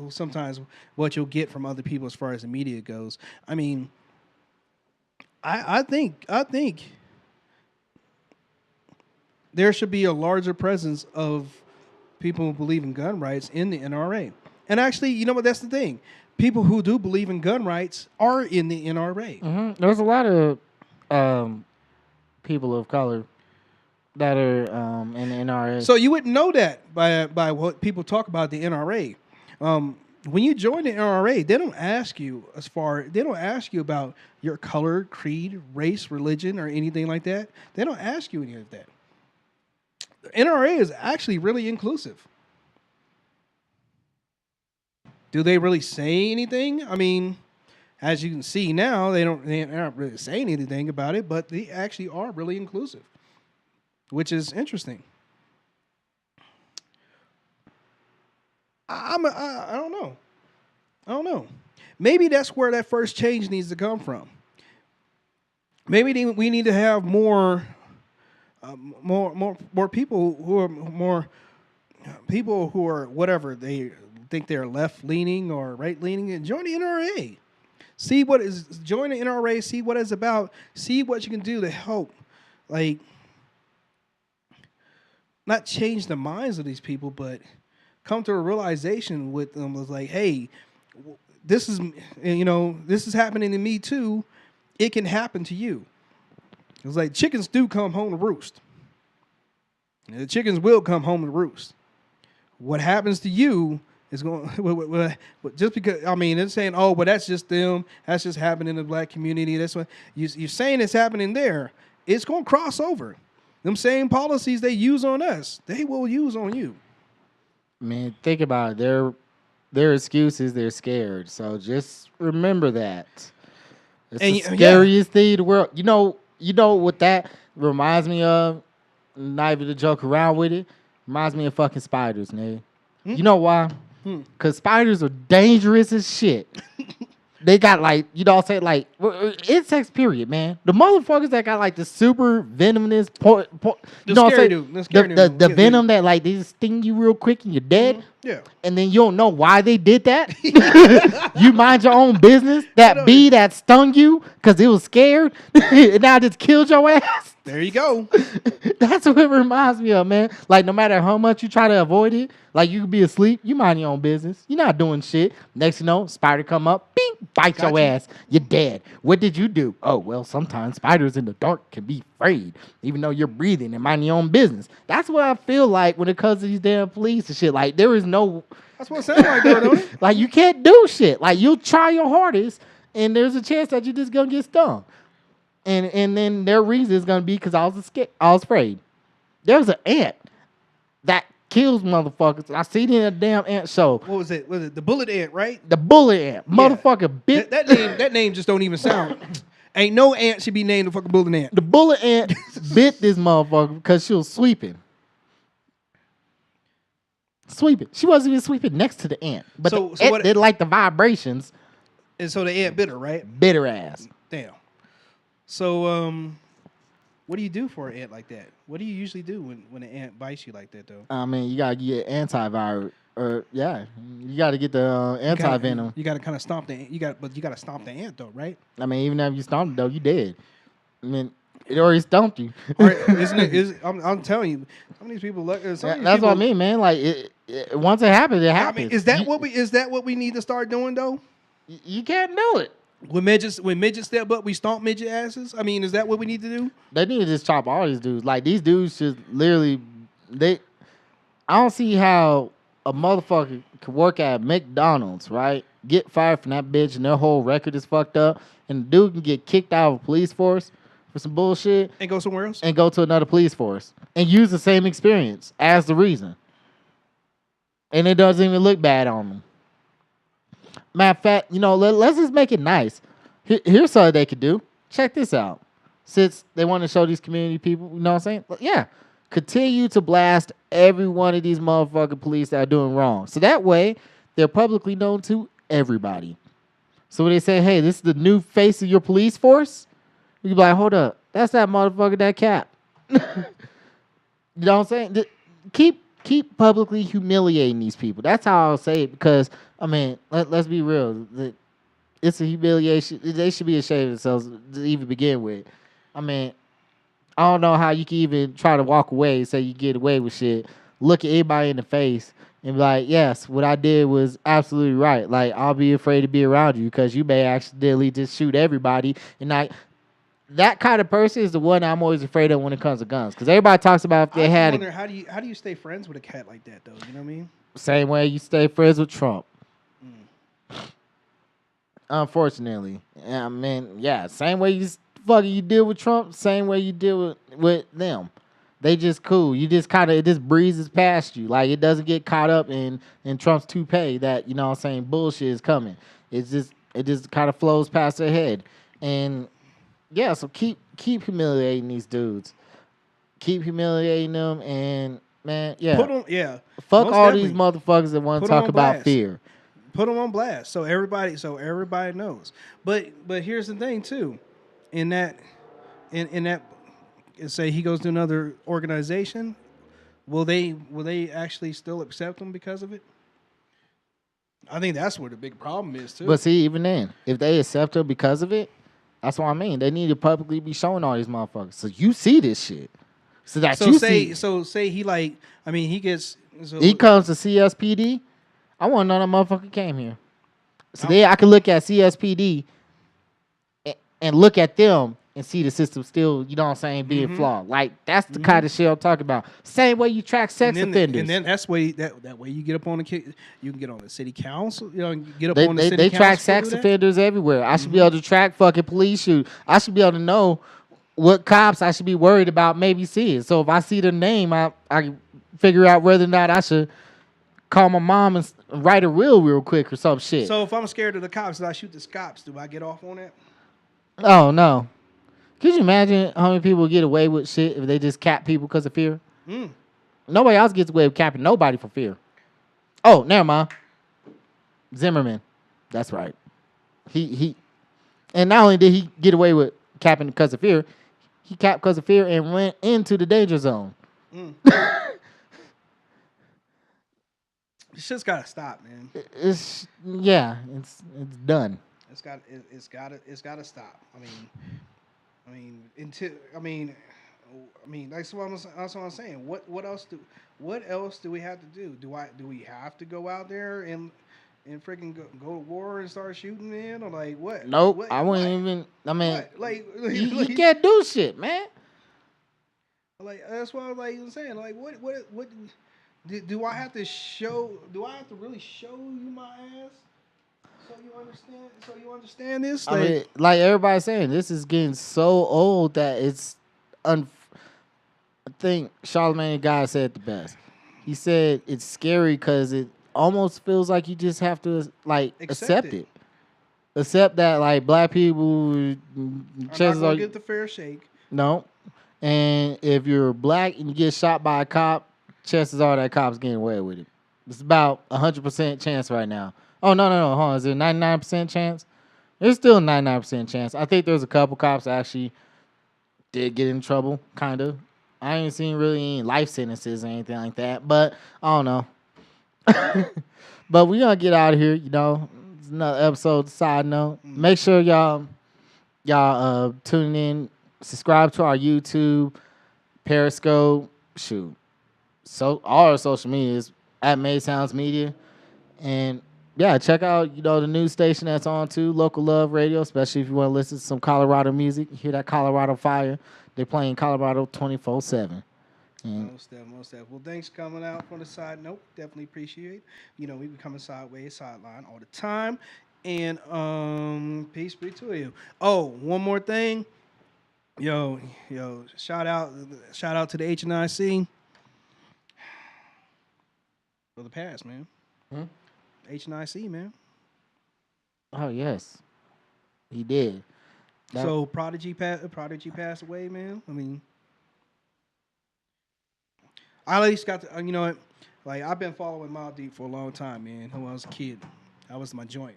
[SPEAKER 2] sometimes what you'll get from other people as far as the media goes. I mean, I think there should be a larger presence of people who believe in gun rights in the NRA. And actually, you know what? That's the thing. People who do believe in gun rights are in the NRA.
[SPEAKER 1] Mm-hmm. There's a lot of people of color that are in the NRA.
[SPEAKER 2] So you wouldn't know that by what people talk about the NRA. When you join the NRA, they don't ask you about your color, creed, race, religion, or anything like that. They don't ask you any of that. The NRA is actually really inclusive. Do they really say anything? I mean, as you can see now, they're not really saying anything about it, but they actually are really inclusive, which is interesting. I don't know. I don't know. Maybe that's where that first change needs to come from. Maybe we need to have more people who are whatever they think they're left leaning or right leaning, and join the NRA. Join the NRA. See what it's about. See what you can do to help, like, not change the minds of these people, but come to a realization with them was like, hey, this is happening to me too. It can happen to you. It was like chickens do come home to roost. And the chickens will come home to roost. What happens to you is going just because, I mean, it's saying, oh, but that's just them. That's just happening in the black community. That's what you're saying it's happening there. It's going to cross over. Them same policies they use on us, they will use on you.
[SPEAKER 1] Man, think about it. Their excuses, they're scared. So just remember that. It's the scariest thing in the world. You know what that reminds me of? Not even to joke around with it. Reminds me of fucking spiders, nigga. You know why? Because spiders are dangerous as shit. They got insects, period, man. The motherfuckers that got like the super venomous the venom that like they just sting you real quick and you're dead.
[SPEAKER 2] Yeah.
[SPEAKER 1] And then you don't know why they did that. You mind your own business. That bee that stung you because it was scared and now just killed your ass.
[SPEAKER 2] There you go.
[SPEAKER 1] That's what it reminds me of, man. Like, no matter how much you try to avoid it, like, you could be asleep, you mind your own business. You're not doing shit. Next you know, spider come up, bing, bite your ass. You're dead. What did you do? Oh, well, sometimes spiders in the dark can be afraid, even though you're breathing and minding your own business. That's what I feel like when it comes to these damn police and shit. Like, there is no...
[SPEAKER 2] That's what it sounds like, though, don't it?
[SPEAKER 1] Like, you can't do shit. Like, you'll try your hardest, and there's a chance that you're just gonna get stung. And then their reason is gonna be because I was afraid. There's an ant that kills motherfuckers. I seen it in a damn ant show.
[SPEAKER 2] What was it? Was it the bullet ant, right?
[SPEAKER 1] The bullet ant, motherfucker bit.
[SPEAKER 2] That name just don't even sound. Ain't no ant should be named the fucking bullet ant.
[SPEAKER 1] The bullet ant bit this motherfucker because she was sweeping. She wasn't even sweeping next to the ant, but the ant did like the vibrations.
[SPEAKER 2] And so the ant bit her, right?
[SPEAKER 1] Bit her ass.
[SPEAKER 2] Damn. So, what do you do for an ant like that? What do you usually do when an ant bites you like that, though?
[SPEAKER 1] I mean, you gotta get antivirus, you gotta get the anti-venom.
[SPEAKER 2] You gotta kind of stomp the ant. You gotta stomp the ant, though, right?
[SPEAKER 1] I mean, even if you stomp it, though, you dead. I mean, it already stomped you.
[SPEAKER 2] I'm telling you, some of these people.
[SPEAKER 1] That's what I mean, man. Like, once it happens, it happens.
[SPEAKER 2] I mean, is that what we need to start doing, though?
[SPEAKER 1] You can't do it.
[SPEAKER 2] When midgets step up, we stomp midget asses. I mean, is that what we need to do?
[SPEAKER 1] They need to just chop all these dudes. Like, these dudes should literally. I don't see how a motherfucker could work at McDonald's, right? Get fired from that bitch, and their whole record is fucked up, and the dude can get kicked out of a police force for some bullshit,
[SPEAKER 2] and go somewhere else,
[SPEAKER 1] and go to another police force, and use the same experience as the reason. and it doesn't even look bad on them. Matter of fact, let's just make it nice. Here's something they could do. Check this out. Since they want to show these community people, you know what I'm saying? Yeah. Continue to blast every one of these motherfucking police that are doing wrong. So that way, they're publicly known to everybody. So when they say, hey, this is the new face of your police force, you be like, hold up. That's that motherfucker that cap. You know what I'm saying? Keep publicly humiliating these people. That's how I'll say it because, I mean, let's be real. It's a humiliation. They should be ashamed of themselves to even begin with. I mean, I don't know how you can even try to walk away and say you get away with shit. Look at anybody in the face and be like, yes, what I did was absolutely right. Like, I'll be afraid to be around you because you may accidentally just shoot everybody. And that kind of person is the one I'm always afraid of when it comes to guns. Because everybody talks about if they had.
[SPEAKER 2] I wonder how do you stay friends with a cat like that though? You know what I mean?
[SPEAKER 1] Same way you stay friends with Trump. Unfortunately, I mean, yeah, same way you deal with Trump, same way you deal with them. They just cool. You just it just breezes past you. Like it doesn't get caught up in Trump's toupee that, what I'm saying, bullshit is coming. It just kind of flows past their head. And yeah, so keep humiliating these dudes. Keep humiliating them and man, yeah. Fuck all these motherfuckers that want to talk about fear.
[SPEAKER 2] Put them on blast so everybody knows. But here's the thing too, in that say he goes to another organization, will they actually still accept him because of it? I think that's where the big problem is too.
[SPEAKER 1] But see, even then, if they accept him because of it, that's what I mean. They need to publicly be showing all these motherfuckers so you see this shit.
[SPEAKER 2] Say he gets.
[SPEAKER 1] He comes to CSPD. I want to know that motherfucker came here. So I can look at CSPD and look at them and see the system still, being flawed. Like, that's the kind of shit I'm talking about. Same way you track sex offenders.
[SPEAKER 2] And then that's way that way you get up on you can get on the city council. Get up on the city council.
[SPEAKER 1] They track sex offenders everywhere. I should be able to track fucking police shoot. I should be able to know what cops I should be worried about maybe seeing. So if I see their name, I can figure out whether or not I should call my mom and write a real quick or some shit.
[SPEAKER 2] So if I'm scared of the cops and I shoot the cops, do I get off on that?
[SPEAKER 1] Oh, no. Could you imagine how many people get away with shit if they just cap people because of fear? Nobody else gets away with capping nobody for fear. Oh, never mind. Zimmerman. That's right. He and not only did he get away with capping because of fear, he capped because of fear and went into the danger zone.
[SPEAKER 2] This shit's gotta stop, man.
[SPEAKER 1] It's done.
[SPEAKER 2] It's gotta stop. That's what I'm saying. What else do we have to do? Do we have to go out there and freaking go to war and start shooting in or like what?
[SPEAKER 1] Nope. I wouldn't even. I mean, you can't do shit, man.
[SPEAKER 2] Like that's why I'm saying. Like what? Do I have to show? Do I have to really show you my ass so you understand this?
[SPEAKER 1] I mean, like everybody's saying, this is getting so old that it's. I think Charlamagne Guy said it the best. He said it's scary because it almost feels like you just have to like accept it. Accept that like black people
[SPEAKER 2] chances are get the fair shake.
[SPEAKER 1] No, and if you're black and you get shot by a cop, chances are that cop's getting away with it. It's about 100% chance right now. Oh, no. Hold on. Is it a 99% chance? There's still a 99% chance. I think there's a couple cops that actually did get in trouble, kind of. I ain't seen really any life sentences or anything like that, but I don't know. But we're going to get out of here, It's another episode, side note. Make sure y'all tune in, subscribe to our YouTube, Periscope, shoot. So all our social media is at Made Sounds Media. And yeah, check out, the news station that's on too, Local Love Radio, especially if you want to listen to some Colorado music. You hear that Colorado fire. They're playing Colorado 24/7.
[SPEAKER 2] Most definitely. Well, thanks for coming out from the side note. Definitely appreciate. We be coming sideways, sideline all the time. And peace be to you. Oh, one more thing. Yo, shout out to the HNIC. of the past, man.
[SPEAKER 1] Hmm?
[SPEAKER 2] H&IC, man.
[SPEAKER 1] Oh yes, he did. That,
[SPEAKER 2] So Prodigy passed away, man. I mean, I at least got to, you know what? Like, I've been following Mobb Deep for a long time, man. When I was a kid, that was my joint.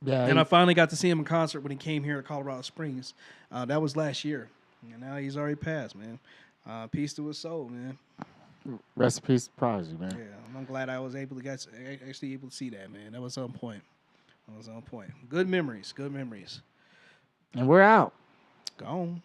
[SPEAKER 1] yeah,
[SPEAKER 2] And I finally got to see him in concert when he came here to Colorado Springs. That was last year. And now he's already passed, man. Peace to his soul, man.
[SPEAKER 1] rest in peace, Prodigy, man.
[SPEAKER 2] Yeah, I'm glad I was able to actually able to see that, man. That was on point. That was on point. Good memories. Good memories.
[SPEAKER 1] And we're out.
[SPEAKER 2] Gone.